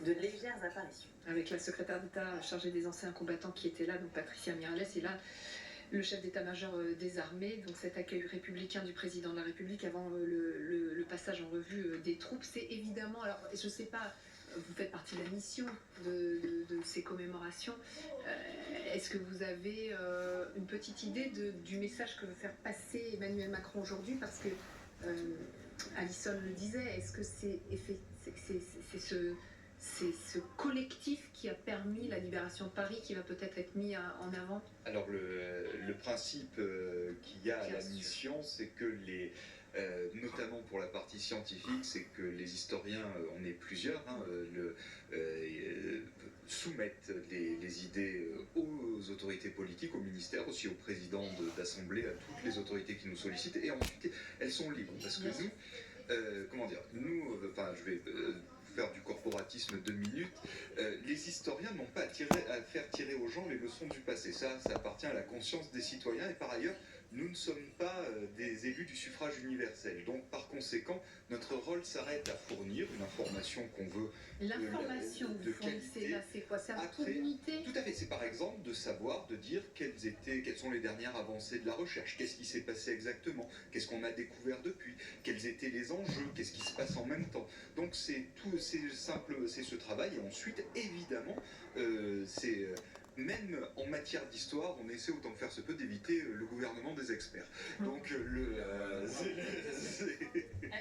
de légères apparitions. Avec la secrétaire d'État chargée des anciens combattants qui était là, donc Patricia Miralles, et là le chef d'état-major des armées, donc cet accueil républicain du président de la République avant le passage en revue des troupes, c'est évidemment, alors je ne sais pas, vous faites partie de la mission de ces commémorations, est-ce que vous avez une petite idée du message que veut faire passer Emmanuel Macron aujourd'hui, parce que Alison le disait, est-ce que c'est ce collectif qui a permis la libération de Paris qui va peut-être être mis en avant? Alors le principe qu'il y a à la mission, c'est que notamment pour la partie scientifique, c'est que les historiens, on est plusieurs, soumettent les idées aux autorités politiques, au ministère, aussi au président d'Assemblée, à toutes les autorités qui nous sollicitent, et ensuite elles sont libres. Parce que je vais faire du corporatisme 2 minutes, les historiens n'ont pas à faire tirer aux gens les leçons du passé. Ça appartient à la conscience des citoyens, et par ailleurs, nous ne sommes pas des élus du suffrage universel. Donc, par conséquent, notre rôle s'arrête à fournir une information qu'on veut L'information de qualité. Là, c'est quoi? C'est un trou d'unité? Tout à fait. C'est par exemple de savoir, de dire quelles sont les dernières avancées de la recherche, qu'est-ce qui s'est passé exactement, qu'est-ce qu'on a découvert depuis, quels étaient les enjeux, qu'est-ce qui se passe en même temps. Donc, c'est ce travail. Et ensuite, évidemment, même en matière d'histoire, on essaie autant que faire se peut d'éviter le gouvernement des experts. Donc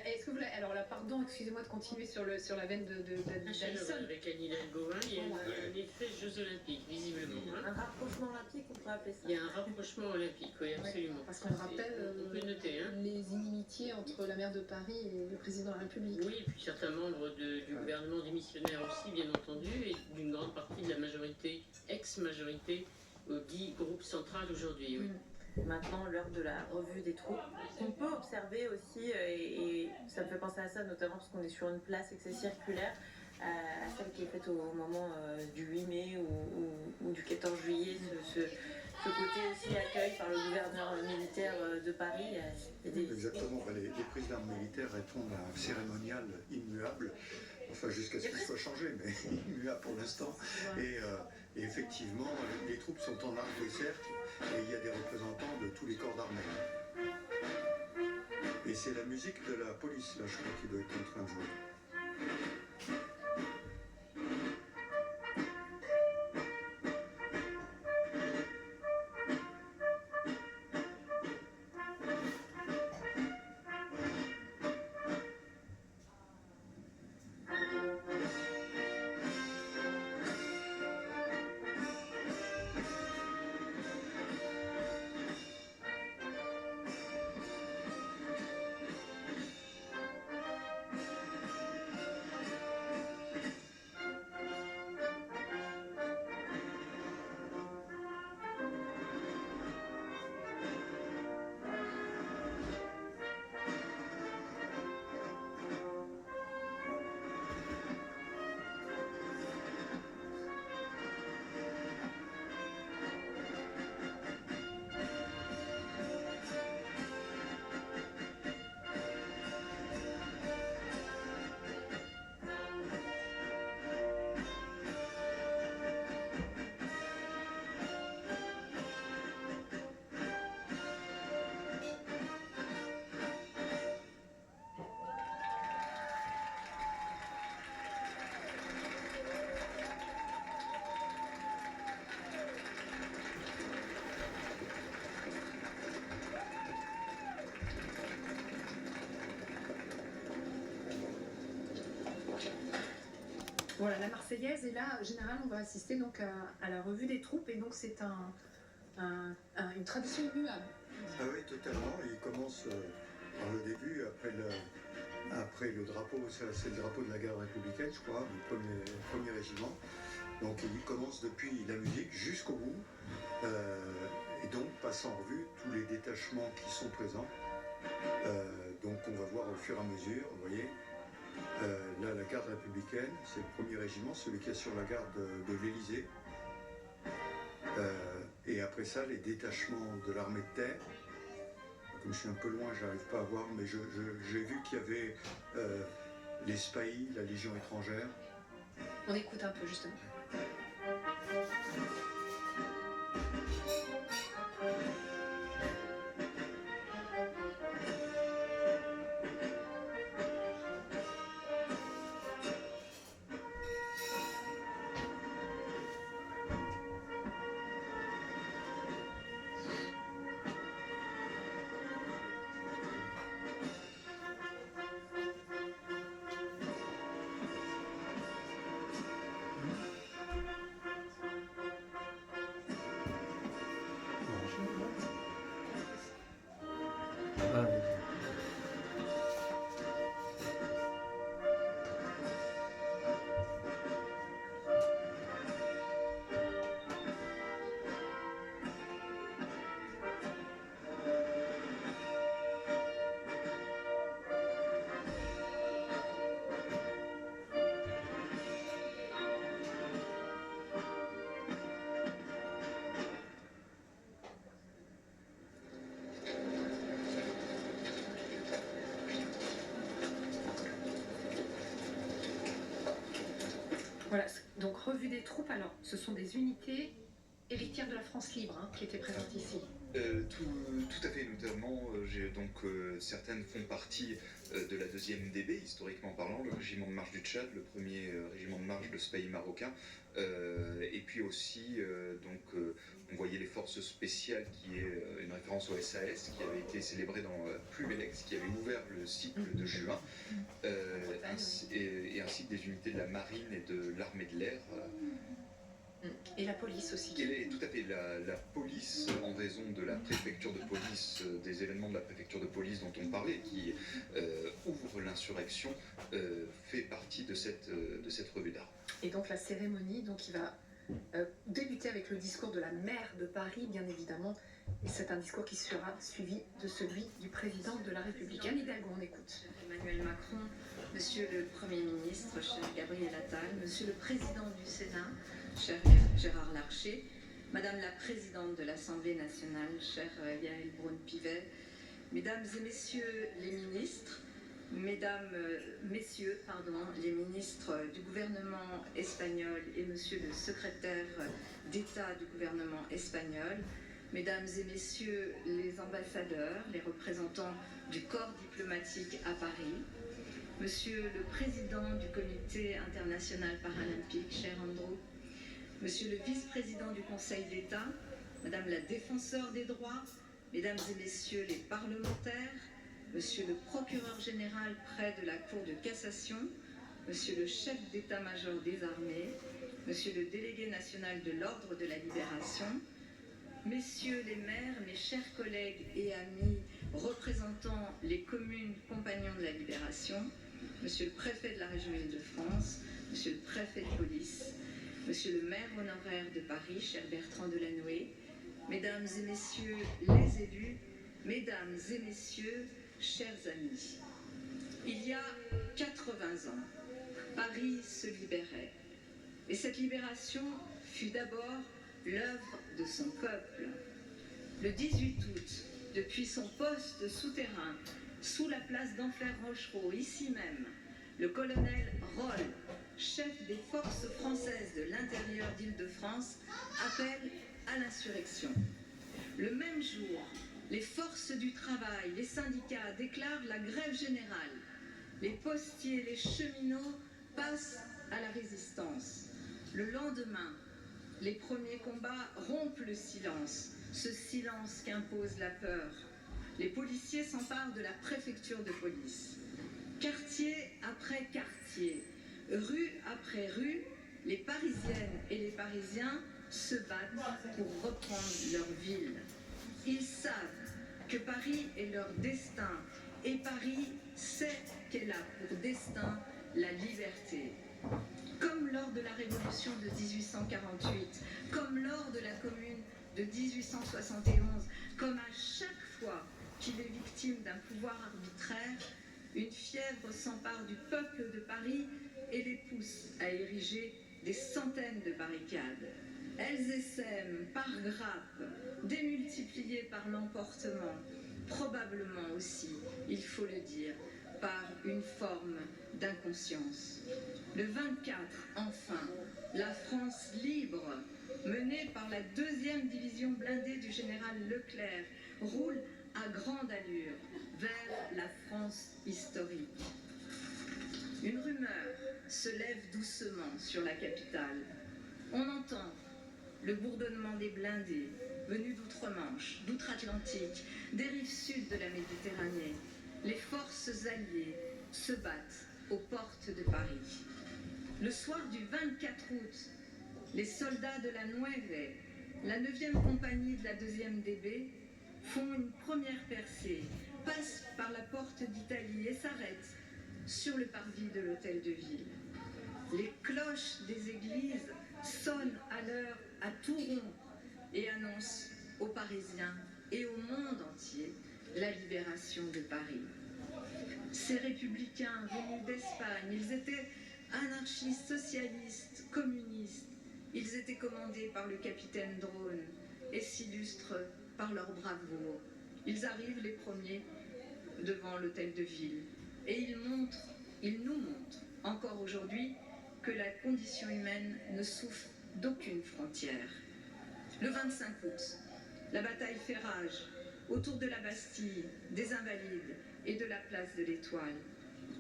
Est-ce que vous alors là, pardon, excusez-moi de continuer sur la veine d'Alison. Avec Anne Hidalgo Gauvin, il y a un effet Jeux Olympiques, visiblement. Un rapprochement olympique, on pourrait appeler ça. Il y a un rapprochement olympique, oui, absolument. Parce qu'on rappelle on peut noter, les inimitiés entre la maire de Paris et le président de la République. Oui, et puis certains membres du gouvernement démissionnaire aussi, bien entendu, et d'une grande partie de la majorité, ex-majorité, dit groupe central aujourd'hui. Oui. Maintenant, l'heure de la revue des troupes, qu'on peut observer aussi, et ça me fait penser à ça notamment parce qu'on est sur une place et que c'est circulaire, à celle qui est faite au moment du 8 mai ou du 14 juillet, ce côté aussi accueil par le gouverneur militaire de Paris. Exactement, les présidents militaires répondent à un cérémonial immuable, enfin jusqu'à ce qu'il soit changé, mais immuable pour l'instant. Et effectivement, les troupes sont en arc de cercle et il y a des représentants de tous les corps d'armée. Et c'est la musique de la police, là, je crois, qui doit être en train de jouer. Voilà, la Marseillaise, et là, généralement, on va assister donc à la revue des troupes, et donc c'est une tradition immuable. Ah oui, totalement. Il commence par le début, après le drapeau, c'est le drapeau de la garde républicaine, je crois, du premier régiment. Donc il commence depuis la musique jusqu'au bout, et donc passe en revue tous les détachements qui sont présents. Donc on va voir au fur et à mesure, vous voyez. Là, la garde républicaine, c'est le premier régiment, celui qui est sur la garde de l'Élysée. Et après ça, les détachements de l'armée de terre. Comme je suis un peu loin, j'arrive pas à voir, mais j'ai vu qu'il y avait les Spahis, la Légion étrangère. On écoute un peu, justement. Voilà, donc revue des troupes, alors ce sont des unités héritières de la France libre qui étaient présentes ici. Tout à fait, notamment, certaines font partie de la 2e DB, historiquement parlant, le régiment de marche du Tchad, le premier régiment de marche de Spahis marocain, et puis aussi, on voyait les forces spéciales, qui est une référence au SAS, qui avait été célébré dans Plumelex, qui avait ouvert le cycle de juin, ainsi que des unités de la marine et de l'armée de l'air. Et la police aussi. Et tout à fait, la police, en raison de la préfecture de police, des événements de la préfecture de police dont on parlait, qui ouvre l'insurrection, fait partie de cette revue d'art. Et donc la cérémonie, qui va débuter avec le discours de la maire de Paris, bien évidemment, et c'est un discours qui sera suivi de celui du président de la République. Anne Hidalgo, on écoute. Emmanuel Macron, Monsieur le Premier ministre, cher Gabriel Attal, Monsieur le Président du Sénat, cher Gérard Larcher, Madame la Présidente de l'Assemblée nationale, chère Yaël Braun-Pivet, Mesdames et Messieurs les ministres, Messieurs, les ministres du gouvernement espagnol et Monsieur le secrétaire d'État du gouvernement espagnol, Mesdames et Messieurs les ambassadeurs, les représentants du corps diplomatique à Paris, Monsieur le Président du Comité international paralympique, cher Andrew, Monsieur le Vice-président du Conseil d'État, Madame la Défenseure des droits, Mesdames et Messieurs les parlementaires, Monsieur le Procureur général près de la Cour de cassation, Monsieur le Chef d'État-major des armées, Monsieur le Délégué national de l'Ordre de la Libération, Messieurs les maires, mes chers collègues et amis représentant les communes compagnons de la Libération, Monsieur le Préfet de la région Île-de-France, Monsieur le Préfet de police, Monsieur le maire honoraire de Paris, cher Bertrand Delanoë, Mesdames et Messieurs les élus, Mesdames et Messieurs, chers amis. Il y a 80 ans, Paris se libérait. Et cette libération fut d'abord l'œuvre de son peuple. Le 18 août, depuis son poste souterrain, sous la place d'Enfer-Rochereau, ici même, le colonel Roll, chef des forces françaises de l'intérieur d'Île-de-France, appelle à l'insurrection. Le même jour, les forces du travail, les syndicats déclarent la grève générale. Les postiers, les cheminots passent à la résistance. Le lendemain, les premiers combats rompent le silence, ce silence qu'impose la peur. Les policiers s'emparent de la préfecture de police. Quartier après quartier, Rue après rue, les Parisiennes et les Parisiens se battent pour reprendre leur ville. Ils savent que Paris est leur destin et Paris sait qu'elle a pour destin la liberté. Comme lors de la Révolution de 1848, comme lors de la Commune de 1871, comme à chaque fois qu'il est victime d'un pouvoir arbitraire, une fièvre s'empare du peuple de Paris et les pousse à ériger des centaines de barricades. Elles essaiment par grappes, démultipliées par l'emportement, probablement aussi, il faut le dire, par une forme d'inconscience. Le 24, enfin, la France libre, menée par la 2e division blindée du général Leclerc, roule à grande allure vers la France historique. Une rumeur se lève doucement sur la capitale. On entend le bourdonnement des blindés venus d'outre-Manche, d'outre-Atlantique, des rives sud de la Méditerranée. Les forces alliées se battent aux portes de Paris. Le soir du 24 août, les soldats de la Nueve, la 9e compagnie de la 2e DB, font une première percée, passent par la porte d'Italie et s'arrêtent sur le parvis de l'hôtel de ville. Les cloches des églises sonnent à l'heure à tout rond et annoncent aux Parisiens et au monde entier la libération de Paris. Ces républicains venus d'Espagne, ils étaient anarchistes, socialistes, communistes. Ils étaient commandés par le capitaine Drone et s'illustrent par leur bravoure. Ils arrivent les premiers devant l'hôtel de ville et ils nous montrent encore aujourd'hui que la condition humaine ne souffre d'aucune frontière. Le 25 août, la bataille fait rage autour de la Bastille, des Invalides et de la place de l'Étoile.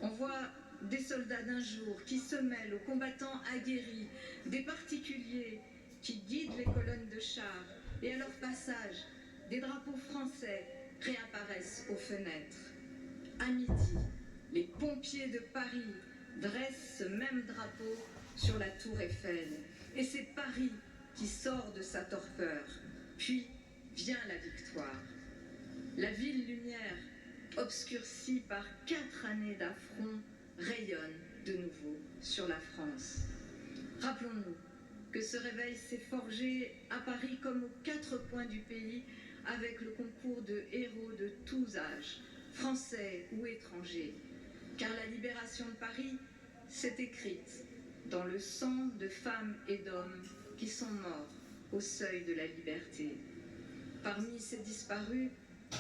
On voit des soldats d'un jour qui se mêlent aux combattants aguerris, des particuliers qui guident les colonnes de chars et à leur passage, des drapeaux français réapparaissent aux fenêtres. À midi, les pompiers de Paris dressent ce même drapeau sur la tour Eiffel. Et c'est Paris qui sort de sa torpeur. Puis vient la victoire. La ville lumière, obscurcie par 4 années d'affronts, rayonne de nouveau sur la France. Rappelons-nous que ce réveil s'est forgé à Paris comme aux 4 coins du pays avec le concours de héros de tous âges, français ou étrangers. Car la libération de Paris s'est écrite dans le sang de femmes et d'hommes qui sont morts au seuil de la liberté. Parmi ces disparus,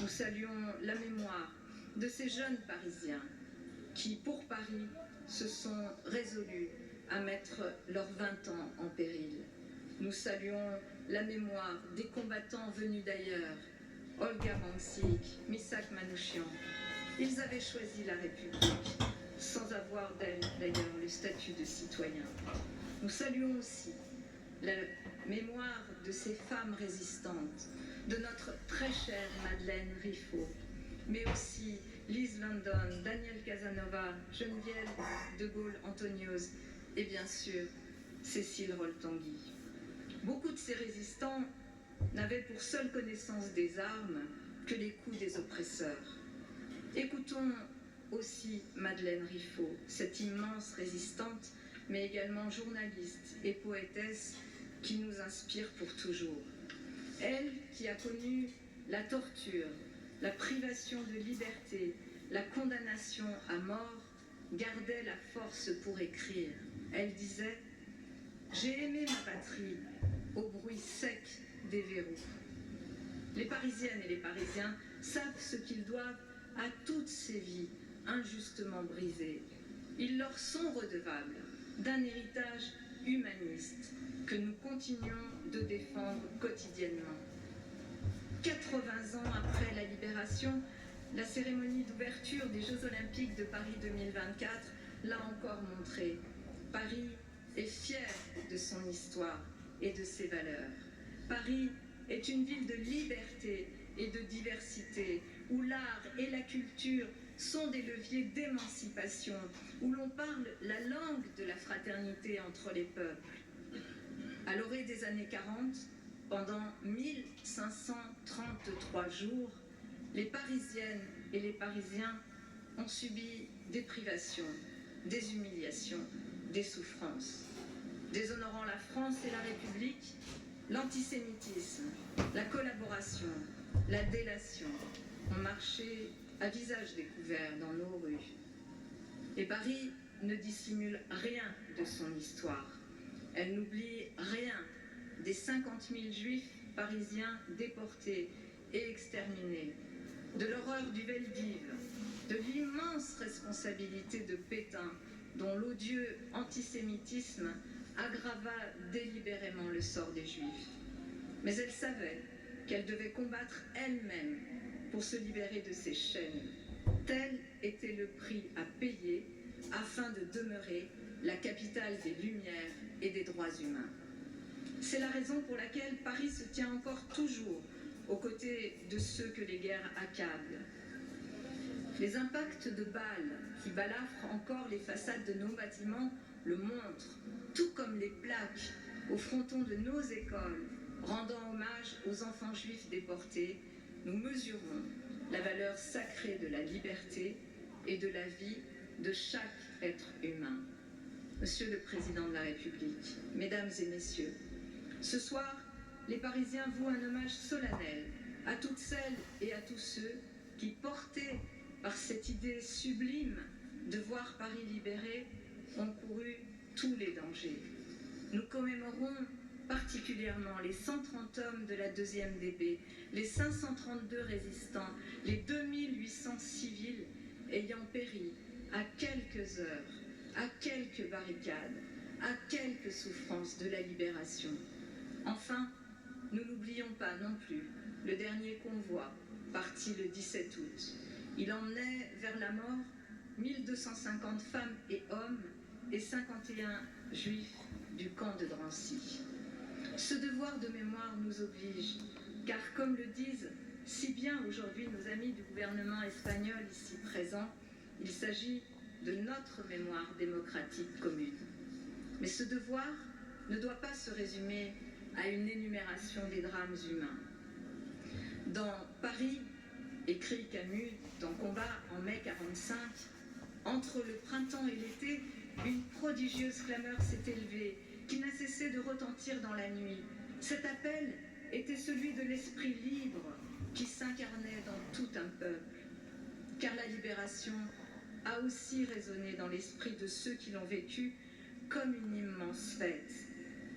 nous saluons la mémoire de ces jeunes Parisiens qui, pour Paris, se sont résolus à mettre leurs 20 ans en péril. Nous saluons la mémoire des combattants venus d'ailleurs, Olga Bansik, Misak Manouchian. Ils avaient choisi la République, sans avoir d'elle d'ailleurs le statut de citoyen. Nous saluons aussi la mémoire de ces femmes résistantes, de notre très chère Madeleine Riffaut, mais aussi Lise London, Daniel Casanova, Geneviève de Gaulle-Antonios et bien sûr Cécile Roltanguy. Beaucoup de ces résistants n'avaient pour seule connaissance des armes que les coups des oppresseurs. Écoutons aussi Madeleine Riffaut, cette immense résistante, mais également journaliste et poétesse qui nous inspire pour toujours. Elle qui a connu la torture, la privation de liberté, la condamnation à mort, gardait la force pour écrire. Elle disait « J'ai aimé ma patrie au bruit sec des verrous ». Les Parisiennes et les Parisiens savent ce qu'ils doivent à toutes ces vies injustement brisées. Ils leur sont redevables d'un héritage humaniste que nous continuons de défendre quotidiennement. 80 ans après la libération, la cérémonie d'ouverture des Jeux Olympiques de Paris 2024 l'a encore montré. Paris est fier de son histoire et de ses valeurs. Paris est une ville de liberté et de diversité, où l'art et la culture sont des leviers d'émancipation, où l'on parle la langue de la fraternité entre les peuples. À l'orée des années 40, pendant 1533 jours, les Parisiennes et les Parisiens ont subi des privations, des humiliations, des souffrances. Déshonorant la France et la République, l'antisémitisme, la collaboration, la délation ont marché à visage découvert dans nos rues. Et Paris ne dissimule rien de son histoire. Elle n'oublie rien des 50 000 juifs parisiens déportés et exterminés, de l'horreur du Veldiv, de l'immense responsabilité de Pétain, dont l'odieux antisémitisme aggrava délibérément le sort des Juifs. Mais elle savait qu'elle devait combattre elle-même pour se libérer de ses chaînes. Tel était le prix à payer afin de demeurer la capitale des Lumières et des droits humains. C'est la raison pour laquelle Paris se tient encore toujours aux côtés de ceux que les guerres accablent. Les impacts de balles qui balafrent encore les façades de nos bâtiments le montrent, tout comme les plaques au fronton de nos écoles rendant hommage aux enfants juifs déportés. Nous mesurons la valeur sacrée de la liberté et de la vie de chaque être humain. Monsieur le Président de la République, Mesdames et Messieurs, ce soir, les Parisiens vouent un hommage solennel à toutes celles et à tous ceux qui, portés par cette idée sublime de voir Paris libéré, ont couru tous les dangers. Nous commémorons particulièrement les 130 hommes de la 2e DB, les 532 résistants, les 2800 civils ayant péri à quelques heures, à quelques barricades, à quelques souffrances de la libération. Enfin, nous n'oublions pas non plus le dernier convoi, parti le 17 août. Il emmenait vers la mort 1250 femmes et hommes et 51 juifs du camp de Drancy. Ce devoir de mémoire nous oblige, car comme le disent si bien aujourd'hui nos amis du gouvernement espagnol ici présents, il s'agit de notre mémoire démocratique commune. Mais ce devoir ne doit pas se résumer à une énumération des drames humains. Dans Paris, écrit Camus dans Combat en mai 45, entre le printemps et l'été, une prodigieuse clameur s'est élevée qui n'a cessé de retentir dans la nuit. Cet appel était celui de l'esprit libre qui s'incarnait dans tout un peuple. Car la libération a aussi résonné dans l'esprit de ceux qui l'ont vécue comme une immense fête.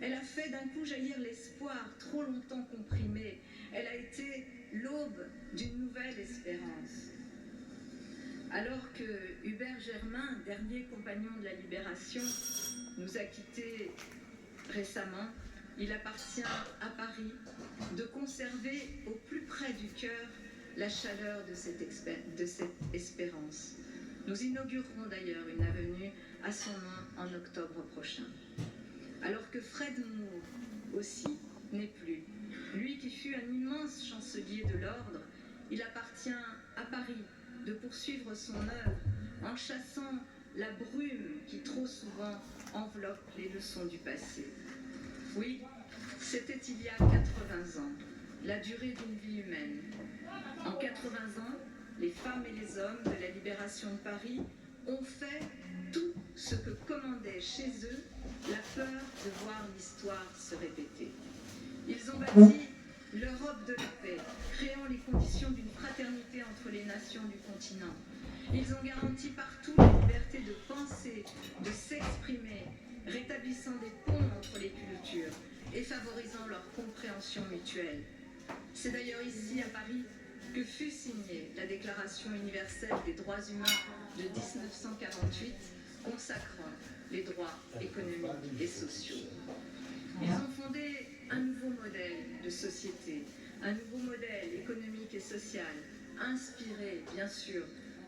Elle a fait d'un coup jaillir l'espoir trop longtemps comprimé. Elle a été l'aube d'une nouvelle espérance. Alors que Hubert Germain, dernier compagnon de la libération, nous a quittés récemment, il appartient à Paris de conserver au plus près du cœur la chaleur de cette espérance. Nous inaugurerons d'ailleurs une avenue à son nom en octobre prochain. Alors que Fred Moore aussi n'est plus, lui qui fut un immense chancelier de l'ordre, il appartient à Paris de poursuivre son œuvre en chassant la brume qui trop souvent enveloppe les leçons du passé. Oui, c'était il y a 80 ans, la durée d'une vie humaine. En 80 ans, les femmes et les hommes de la libération de Paris ont fait tout ce que commandait chez eux la peur de voir l'histoire se répéter. Ils ont bâti l'Europe de la paix, créant les conditions d'une fraternité entre les nations du continent. Ils ont garanti partout la liberté de penser, de s'exprimer, rétablissant des ponts entre les cultures et favorisant leur compréhension mutuelle. C'est d'ailleurs ici, à Paris, que fut signée la Déclaration universelle des droits humains de 1948, consacrant les droits économiques et sociaux. Ils ont fondé un nouveau modèle de société, un nouveau modèle économique et social, inspiré, bien sûr,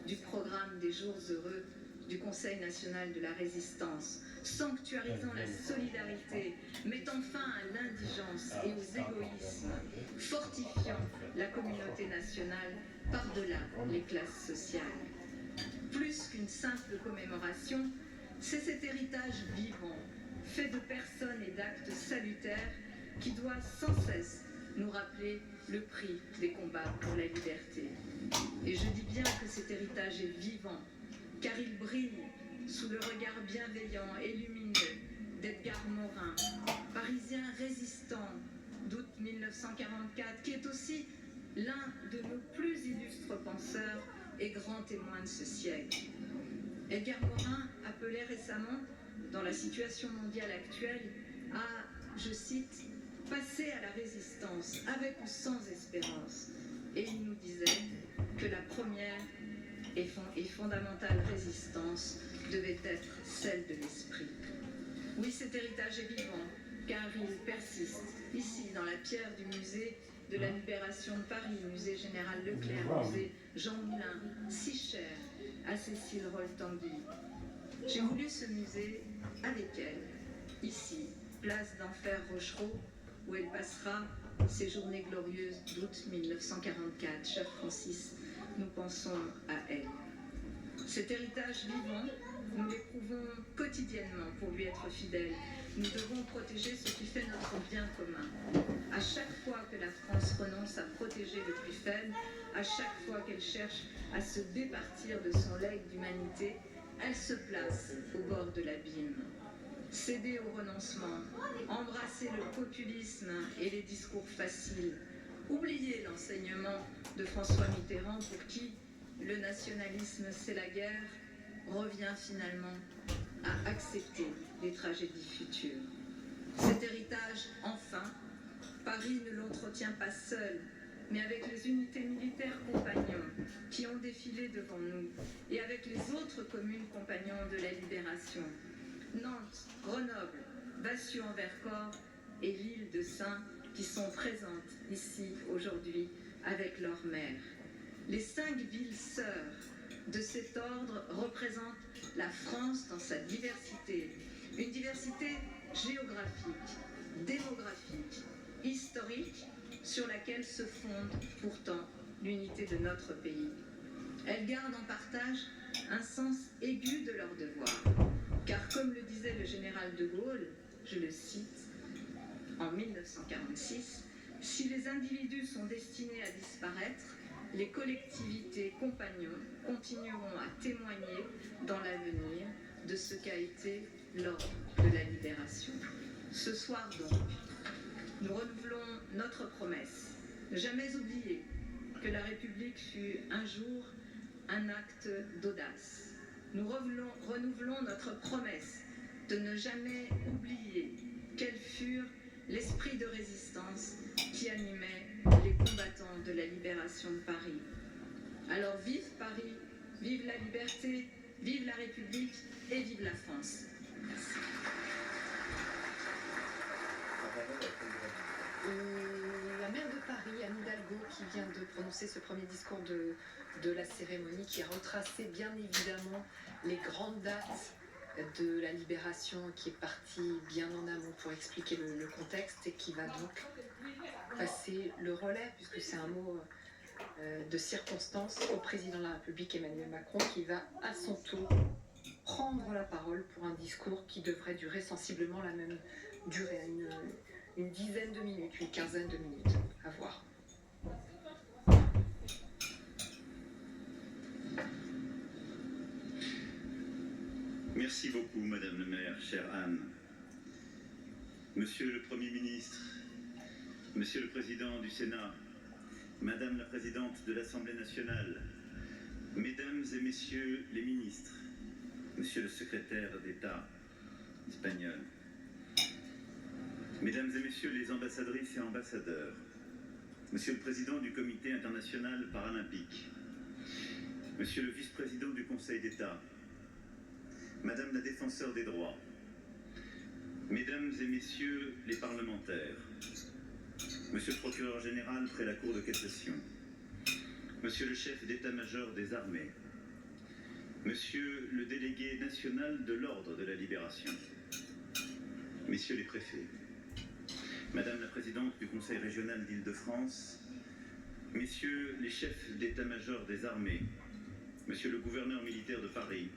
du programme des Jours heureux du Conseil national de la résistance, sanctuarisant la solidarité, mettant fin à l'indigence et aux égoïsmes, fortifiant la communauté nationale par-delà les classes sociales. Plus qu'une simple commémoration, c'est cet héritage vivant, fait de personnes et d'actes salutaires, qui doit sans cesse nous rappeler le prix des combats pour la liberté. Et je dis bien que cet héritage est vivant, car il brille sous le regard bienveillant et lumineux d'Edgar Morin, parisien résistant d'août 1944, qui est aussi l'un de nos plus illustres penseurs et grands témoins de ce siècle. Edgar Morin appelait récemment, dans la situation mondiale actuelle, à, je cite, « passer à la résistance avec ou sans espérance ». Et il nous disait que la première et fondamentale résistance devait être celle de l'esprit. Oui, cet héritage est vivant, car il persiste ici, dans la pierre du musée de la Libération de Paris, musée Général Leclerc, musée Jean Moulin, si cher à Cécile Roll-Tanguy. J'ai voulu ce musée avec elle, ici, place d'Enfer Rochereau, où elle passera ses journées glorieuses d'août 1944. Cher Francis, nous pensons à elle. Cet héritage vivant, nous l'éprouvons quotidiennement pour lui être fidèles. Nous devons protéger ce qui fait notre bien commun. À chaque fois que la France renonce à protéger le plus faible, à chaque fois qu'elle cherche à se départir de son legs d'humanité, elle se place au bord de l'abîme. Céder au renoncement, embrasser le populisme et les discours faciles, oublier l'enseignement de François Mitterrand pour qui le nationalisme c'est la guerre, revient finalement à accepter les tragédies futures. Cet héritage, enfin, Paris ne l'entretient pas seul, mais avec les unités militaires compagnons qui ont défilé devant nous et avec les autres communes compagnons de la Libération. Nantes, Grenoble, Vassieux-en-Vercors et l'île de Saint qui sont présentes ici aujourd'hui avec leurs maires. Les 5 villes sœurs de cet ordre représentent la France dans sa diversité, une diversité géographique, démographique, historique, sur laquelle se fonde pourtant l'unité de notre pays. Elles gardent en partage un sens aigu de leur devoir, car comme le disait le général de Gaulle, je le cite, en 1946, si les individus sont destinés à disparaître, les collectivités compagnons continueront à témoigner dans l'avenir de ce qu'a été l'ordre de la libération. Ce soir donc, nous renouvelons notre promesse, ne jamais oublier que la République fut un jour un acte d'audace. Nous renouvelons notre promesse de ne jamais oublier quels furent l'esprit de résistance qui animait les combattants de la libération de Paris. Alors vive Paris, vive la liberté, vive la République et vive la France. Merci. La maire de Paris, Anne Hidalgo, qui vient de prononcer ce premier discours de la cérémonie, qui a retracé bien évidemment les grandes dates de la libération, qui est partie bien en amont pour expliquer le contexte et qui va donc passer le relais, puisque c'est un mot de circonstance, au président de la République Emmanuel Macron, qui va à son tour prendre la parole pour un discours qui devrait durer sensiblement la même durée, une dizaine de minutes, une quinzaine de minutes, à voir. Merci beaucoup, Madame le maire, chère Anne. Monsieur le Premier ministre, Monsieur le Président du Sénat, Madame la Présidente de l'Assemblée nationale, Mesdames et Messieurs les ministres, Monsieur le Secrétaire d'État espagnol, Mesdames et Messieurs les ambassadrices et ambassadeurs, Monsieur le Président du Comité international paralympique, Monsieur le Vice-président du Conseil d'État, Madame la Défenseure des droits, Mesdames et Messieurs les parlementaires, Monsieur le Procureur général près la Cour de cassation, Monsieur le chef d'état-major des armées, Monsieur le délégué national de l'Ordre de la Libération, Messieurs les préfets, Madame la présidente du Conseil régional d'Île-de-France, Messieurs les chefs d'état-major des armées, Monsieur le gouverneur militaire de Paris,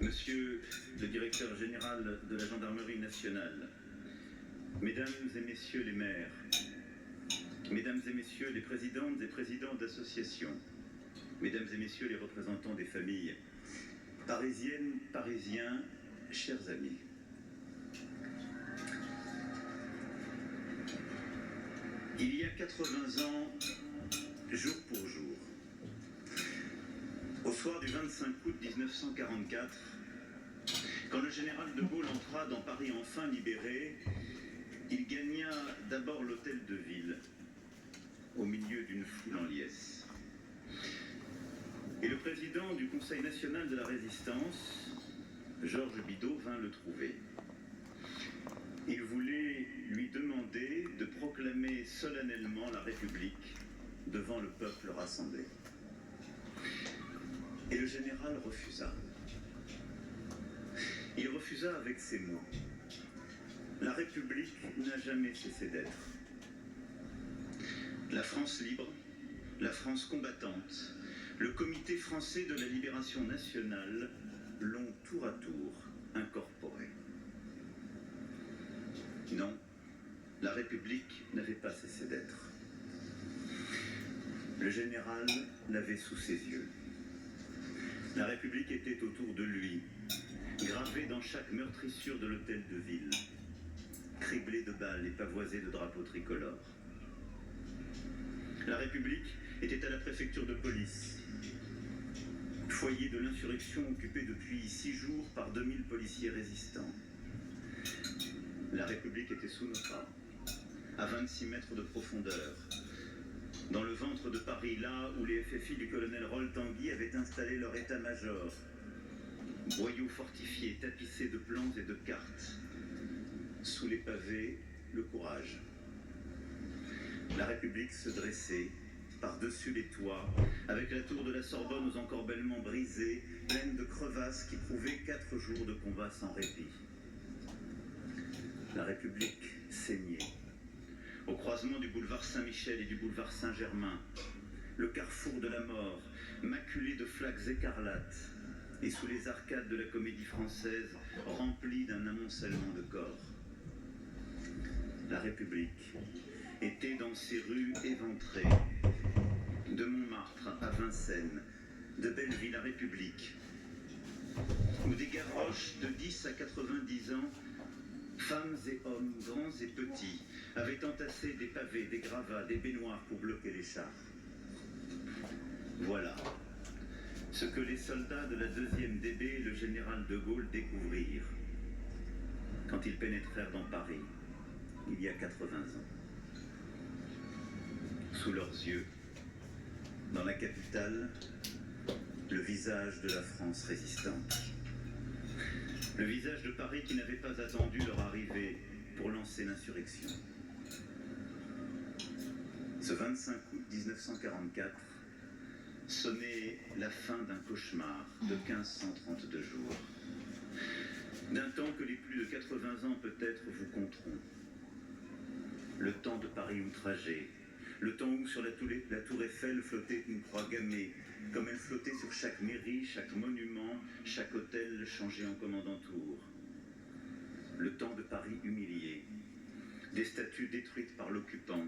Monsieur le directeur général de la gendarmerie nationale, Mesdames et Messieurs les maires, Mesdames et Messieurs les présidentes et présidents d'associations, Mesdames et Messieurs les représentants des familles, Parisiennes, Parisiens, chers amis. Il y a 80 ans, jour pour jour, au soir du 25 août 1944, quand le général de Gaulle entra dans Paris enfin libéré, il gagna d'abord l'hôtel de ville, au milieu d'une foule en liesse. Et le président du Conseil national de la Résistance, Georges Bidault, vint le trouver. Il voulait lui demander de proclamer solennellement la République devant le peuple rassemblé. Et le général refusa. Il refusa avec ces mots. La République n'a jamais cessé d'être. La France libre, la France combattante, le Comité français de la libération nationale l'ont tour à tour incorporé. Non, la République n'avait pas cessé d'être. Le général l'avait sous ses yeux. La République était autour de lui, gravée dans chaque meurtrissure de l'hôtel de ville, criblée de balles et pavoisée de drapeaux tricolores. La République était à la préfecture de police, foyer de l'insurrection occupé depuis 6 jours par 2000 policiers résistants. La République était sous nos pas, à 26 mètres de profondeur, dans le ventre de Paris, là où les FFI du colonel Roll-Tanguy avaient installé leur état-major. Boyaux fortifiés, tapissés de plans et de cartes. Sous les pavés, le courage. La République se dressait, par-dessus les toits, avec la tour de la Sorbonne aux encorbellements brisés, pleine de crevasses qui prouvaient 4 jours de combat sans répit. La République saignait. Au croisement du boulevard Saint-Michel et du boulevard Saint-Germain, le carrefour de la mort, maculé de flaques écarlates, et sous les arcades de la Comédie Française, rempli d'un amoncellement de corps. La République était dans ces rues éventrées, de Montmartre à Vincennes, de Belleville à République, où des gavroches de 10 à 90 ans, femmes et hommes, grands et petits, avaient entassé des pavés, des gravats, des baignoires pour bloquer les chars. Voilà ce que les soldats de la 2e DB et le général de Gaulle découvrirent quand ils pénétrèrent dans Paris, il y a 80 ans. Sous leurs yeux, dans la capitale, le visage de la France résistante. Le visage de Paris qui n'avait pas attendu leur arrivée pour lancer l'insurrection. Ce 25 août 1944 sonnait la fin d'un cauchemar de 1532 jours. D'un temps que les plus de 80 ans peut-être vous compteront. Le temps de Paris outragé, le temps où sur la tour Eiffel flottait une croix gammée, comme elle flottait sur chaque mairie, chaque monument, chaque hôtel changé en commandant tour. Le temps de Paris humilié, des statues détruites par l'occupant,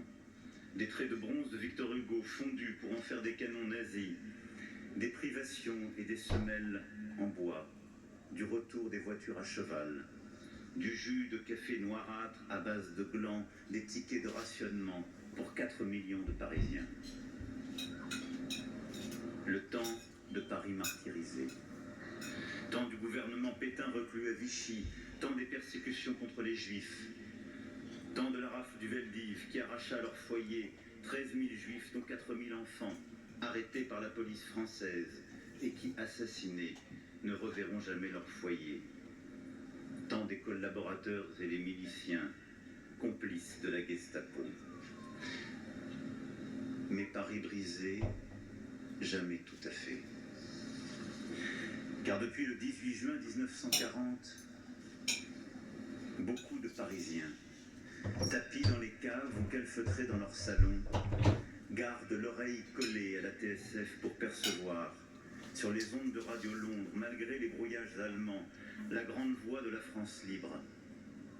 des traits de bronze de Victor Hugo fondus pour en faire des canons nazis, des privations et des semelles en bois, du retour des voitures à cheval, du jus de café noirâtre à base de gland, des tickets de rationnement pour 4 millions de Parisiens. Le temps de Paris martyrisé, temps du gouvernement Pétain reclus à Vichy, temps des persécutions contre les Juifs, temps de la rafle du Veldiv qui arracha à leur foyer 13 000 Juifs dont 4 000 enfants, arrêtés par la police française et qui, assassinés, ne reverront jamais leur foyer. Temps des collaborateurs et les miliciens, complices de la Gestapo. Mais Paris brisé, jamais tout à fait. Car depuis le 18 juin 1940, beaucoup de Parisiens, tapis dans les caves ou calfeutrés dans leurs salons, gardent l'oreille collée à la TSF pour percevoir sur les ondes de Radio Londres, malgré les brouillages allemands, la grande voix de la France libre.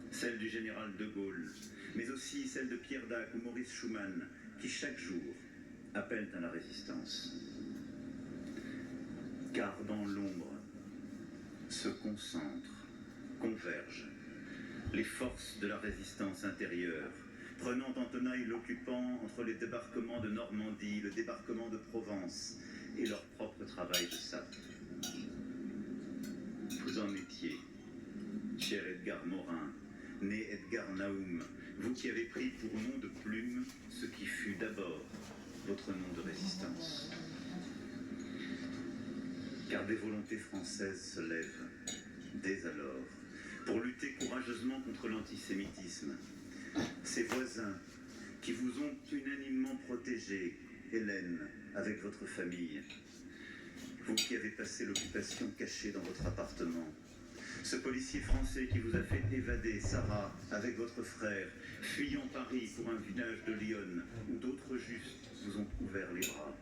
Celle du général de Gaulle, mais aussi celle de Pierre Dac ou Maurice Schumann, qui chaque jour appellent à la résistance. Car dans l'ombre se concentrent, convergent les forces de la résistance intérieure, prenant en tenaille l'occupant entre les débarquements de Normandie, le débarquement de Provence et leur propre travail de sape. Vous en étiez, cher Edgar Morin, né Edgar Naoum, vous qui avez pris pour nom de plume ce qui fut d'abord votre nom de résistance. Car des volontés françaises se lèvent, dès alors, pour lutter courageusement contre l'antisémitisme. Ces voisins qui vous ont unanimement protégé, Hélène, avec votre famille. Vous qui avez passé l'occupation cachée dans votre appartement. Ce policier français qui vous a fait évader, Sarah, avec votre frère, fuyant Paris pour un village de Lyon, où d'autres justes vous ont ouvert les bras.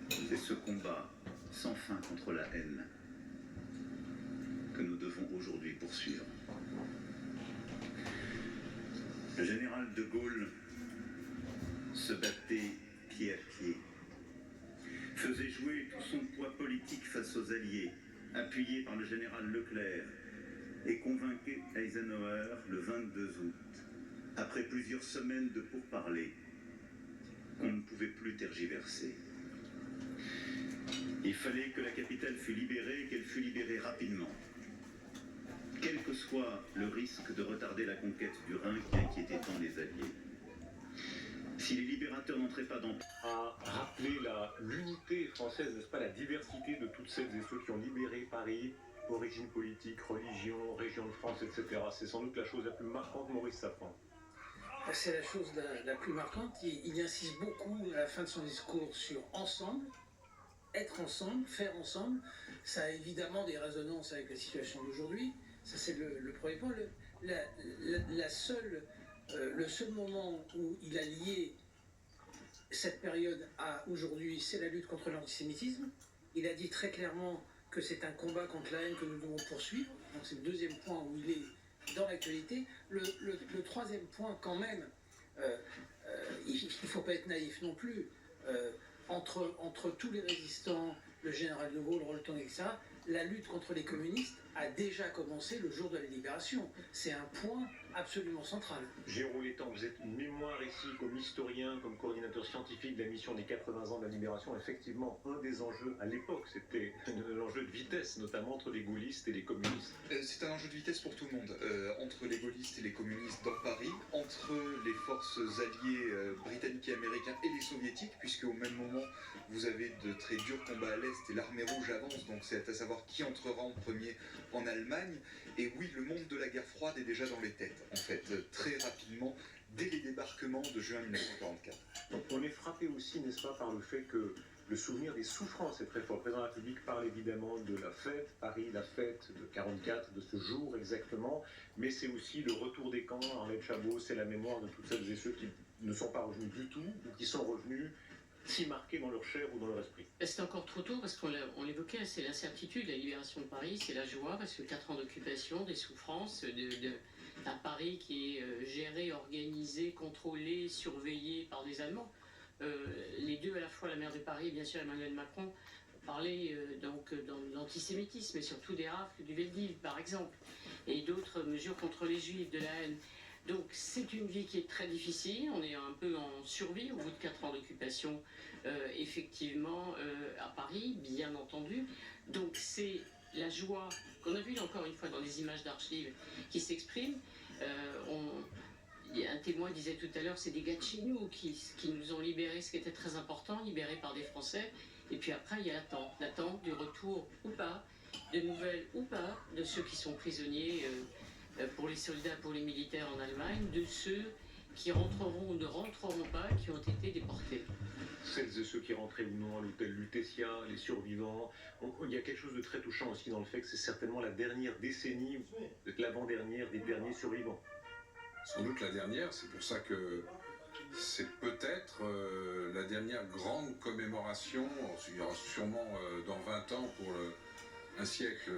C'est ce combat sans fin contre la haine que nous devons aujourd'hui poursuivre. Le général de Gaulle se battait pied à pied, faisait jouer tout son poids politique face aux Alliés, appuyé par le général Leclerc, et convainquait Eisenhower le 22 août, après plusieurs semaines de pourparlers, qu'on ne pouvait plus tergiverser. Il fallait que la capitale fût libérée et qu'elle fût libérée rapidement, quel que soit le risque de retarder la conquête du Rhin qui inquiétait tant les Alliés. Si les libérateurs n'entraient pas dans... à rappeler l'unité française, n'est-ce pas, la diversité de toutes celles et ceux qui ont libéré Paris, origine politique, religion, région de France, etc. C'est sans doute la chose la plus marquante, Maurice Safran. C'est la chose la plus marquante. Il insiste beaucoup à la fin de son discours sur ensemble, être ensemble, faire ensemble. Ça a évidemment des résonances avec la situation d'aujourd'hui. Ça, c'est le premier point. Le seul moment où il a lié cette période à aujourd'hui, c'est la lutte contre l'antisémitisme. Il a dit très clairement que c'est un combat contre la haine que nous devons poursuivre. Donc c'est le deuxième point où il est dans l'actualité. Le troisième point, quand même, il ne faut pas être naïf non plus. Entre tous les résistants, le général de Gaulle, Rolton, etc., la lutte contre les communistes a déjà commencé le jour de la libération. C'est un point absolument central. Jérôme Létang, vous êtes mémoire ici comme historien, comme coordinateur scientifique de la mission des 80 ans de la libération. Effectivement, un des enjeux à l'époque, c'était l'enjeu de vitesse, notamment entre les gaullistes et les communistes. C'est un enjeu de vitesse pour tout le monde, entre les gaullistes et les communistes dans Paris, entre les forces alliées britanniques et américains et les soviétiques, puisque au même moment, vous avez de très durs combats à l'Est et l'armée rouge avance, donc c'est à savoir qui entrera en premier en Allemagne. Et oui, le monde de la guerre froide est déjà dans les têtes, en fait, très rapidement, dès les débarquements de juin 1944. Donc on est frappé aussi, n'est-ce pas, par le fait que le souvenir des souffrances est très fort. Le président de la République parle évidemment de la fête, Paris, la fête de 44, de ce jour exactement, mais c'est aussi le retour des camps. Arlette Chabot, c'est la mémoire de toutes celles et ceux qui ne sont pas revenus du tout, ou qui sont revenus si marqués dans leur chair ou dans leur esprit. C'est encore trop tôt parce qu'on l'évoquait, c'est l'incertitude, la libération de Paris, c'est la joie parce que 4 ans d'occupation, des souffrances, d'un Paris qui est géré, organisé, contrôlé, surveillé par des Allemands. Les deux à la fois, la maire de Paris et bien sûr Emmanuel Macron, parlaient donc dans l'antisémitisme et surtout des rafles du Veldiv par exemple, et d'autres mesures contre les Juifs, de la haine. Donc c'est une vie qui est très difficile, on est un peu en survie au bout de 4 ans d'occupation, effectivement, à Paris, bien entendu. Donc c'est la joie qu'on a vue encore une fois dans les images d'archives qui s'expriment. Un témoin disait tout à l'heure, c'est des gars de chez nous qui nous ont libérés, ce qui était très important, libérés par des Français. Et puis après, il y a l'attente du retour ou pas, de nouvelles ou pas, de ceux qui sont prisonniers pour les soldats, pour les militaires en Allemagne, de ceux qui rentreront ou ne rentreront pas, qui ont été déportés. Celles et ceux qui rentraient ou non à l'hôtel Lutetia, les survivants. Il y a quelque chose de très touchant aussi dans le fait que c'est certainement la dernière décennie, peut-être l'avant-dernière des derniers survivants. Sans doute la dernière, c'est pour ça que c'est peut-être la dernière grande commémoration, il y aura sûrement dans 20 ans, pour un siècle,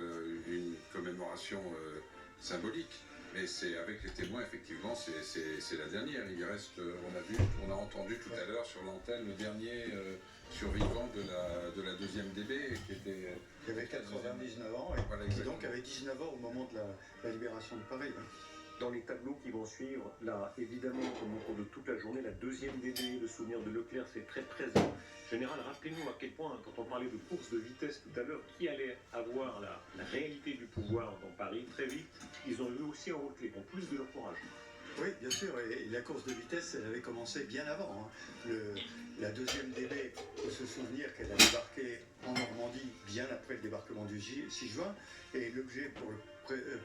une commémoration symbolique. Mais c'est avec les témoins, effectivement, c'est la dernière. Il reste, on a entendu tout à l'heure sur l'antenne le dernier survivant de la deuxième DB, qui avait 99 ans et voilà, qui donc avait 19 ans au moment de la libération de Paris. Dans les tableaux qui vont suivre, là, évidemment, comme au cours de toute la journée, la deuxième DB, le souvenir de Leclerc, c'est très présent. Général, rappelez-nous à quel point, quand on parlait de course de vitesse tout à l'heure, qui allait avoir la réalité du pouvoir dans Paris, très vite, ils ont eu aussi un rôle clé, en plus de leur courage. Oui, bien sûr, et la course de vitesse, elle avait commencé bien avant. Hein. La deuxième DB, il faut se souvenir qu'elle a débarqué en Normandie bien après le débarquement du 6 juin, et l'objet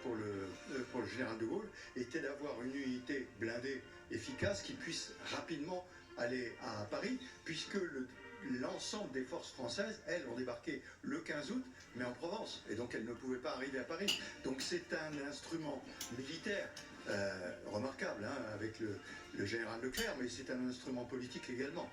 pour le général de Gaulle était d'avoir une unité blindée efficace qui puisse rapidement aller à Paris, puisque l'ensemble des forces françaises, elles, ont débarqué le 15 août, mais en Provence, et donc elles ne pouvaient pas arriver à Paris. Donc c'est un instrument militaire remarquable, hein, avec le général Leclerc, mais c'est un instrument politique également.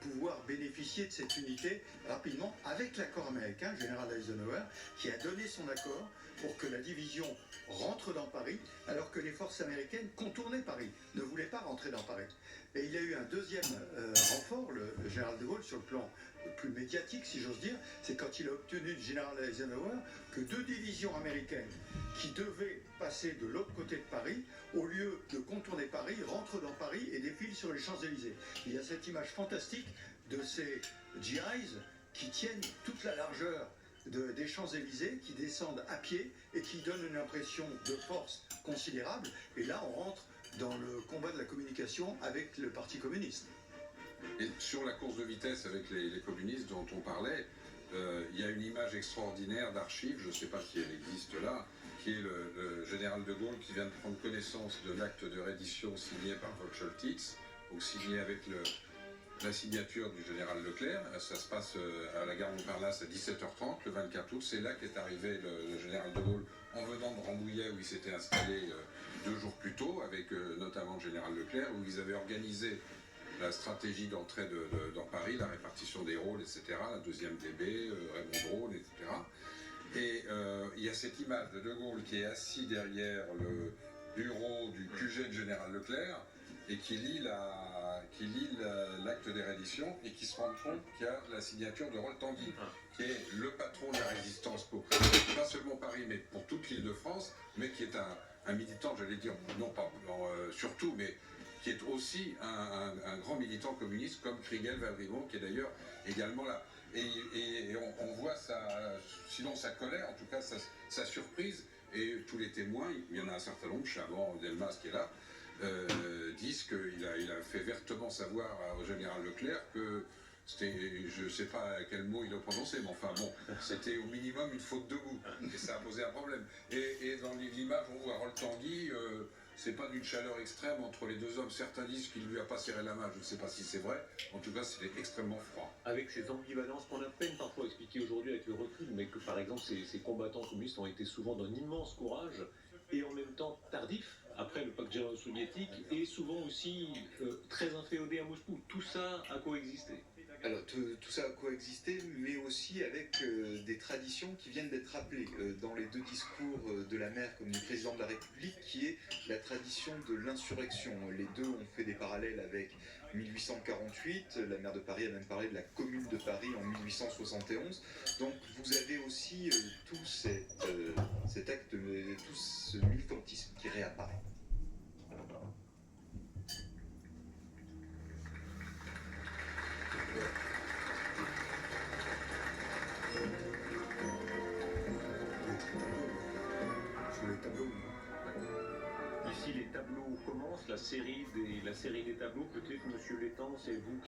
Pouvoir bénéficier de cette unité rapidement avec l'accord américain, le général Eisenhower, qui a donné son accord pour que la division rentre dans Paris, alors que les forces américaines contournaient Paris, ne voulaient pas rentrer dans Paris. Et il y a eu un deuxième renfort, le général de Gaulle, sur le plan plus médiatique, si j'ose dire, c'est quand il a obtenu du général Eisenhower que 2 divisions américaines qui devaient passer de l'autre côté de Paris, au lieu de contourner Paris, rentrent dans Paris et défilent sur les Champs-Élysées. Il y a cette image fantastique de ces GIs qui tiennent toute la largeur des Champs-Élysées, qui descendent à pied et qui donnent une impression de force considérable. Et là, on rentre dans le combat de la communication avec le Parti communiste. Et sur la course de vitesse avec les communistes dont on parlait, il y a une image extraordinaire d'archives, je ne sais pas si elle existe là, qui est le général de Gaulle qui vient de prendre connaissance de l'acte de reddition signé par Wolf-Schultitz, donc signé avec la signature du général Leclerc. Ça se passe à la gare Montparnasse à 17h30, le 24 août. C'est là qu'est arrivé le général de Gaulle en venant de Rambouillet, où il s'était installé 2 jours plus tôt, avec notamment le général Leclerc, où ils avaient organisé la stratégie d'entrée dans Paris, la répartition des rôles, etc., la deuxième DB, Raymond Drôle, etc. Et il y a cette image de De Gaulle qui est assis derrière le bureau du QG de général Leclerc et qui lit l'acte des redditions et qui se rend compte qu'il y a la signature de Rolf Tanguy, qui est le patron de la résistance pour pas seulement Paris, mais pour toute l'île de France, mais qui est un militant, j'allais dire, non pas surtout, mais qui est aussi un grand militant communiste comme Kriegel Valrimont, qui est d'ailleurs également là. Et on voit sinon sa colère, en tout cas sa surprise, et tous les témoins, il y en a un certain nombre, Chavant, Delmas qui est là, disent qu'il a fait vertement savoir au général Leclerc que c'était, je ne sais pas quel mot il a prononcé, mais enfin bon, c'était au minimum une faute de goût, et ça a posé un problème. Et dans l'image, on voit Rolf Tanguy, c'est pas d'une chaleur extrême entre les 2 hommes. Certains disent qu'il lui a pas serré la main, je ne sais pas si c'est vrai. En tout cas, c'était extrêmement froid. Avec ces ambivalences qu'on a peine parfois expliquer aujourd'hui avec le recul, mais que par exemple ces combattants communistes ont été souvent d'un immense courage et en même temps tardifs après le pacte germano-soviétique et souvent aussi très inféodés à Moscou. Tout ça a coexisté. Alors tout ça a coexisté, mais aussi avec des traditions qui viennent d'être rappelées dans les 2 discours de la mère comme du président de la République, qui est la tradition de l'insurrection. Les 2 ont fait des parallèles avec 1848, la maire de Paris a même parlé de la commune de Paris en 1871. Donc vous avez aussi tout cet acte, tout ce militantisme qui réapparaît. Ici, les tableaux commencent, la série des tableaux. Peut-être, monsieur Létang, c'est vous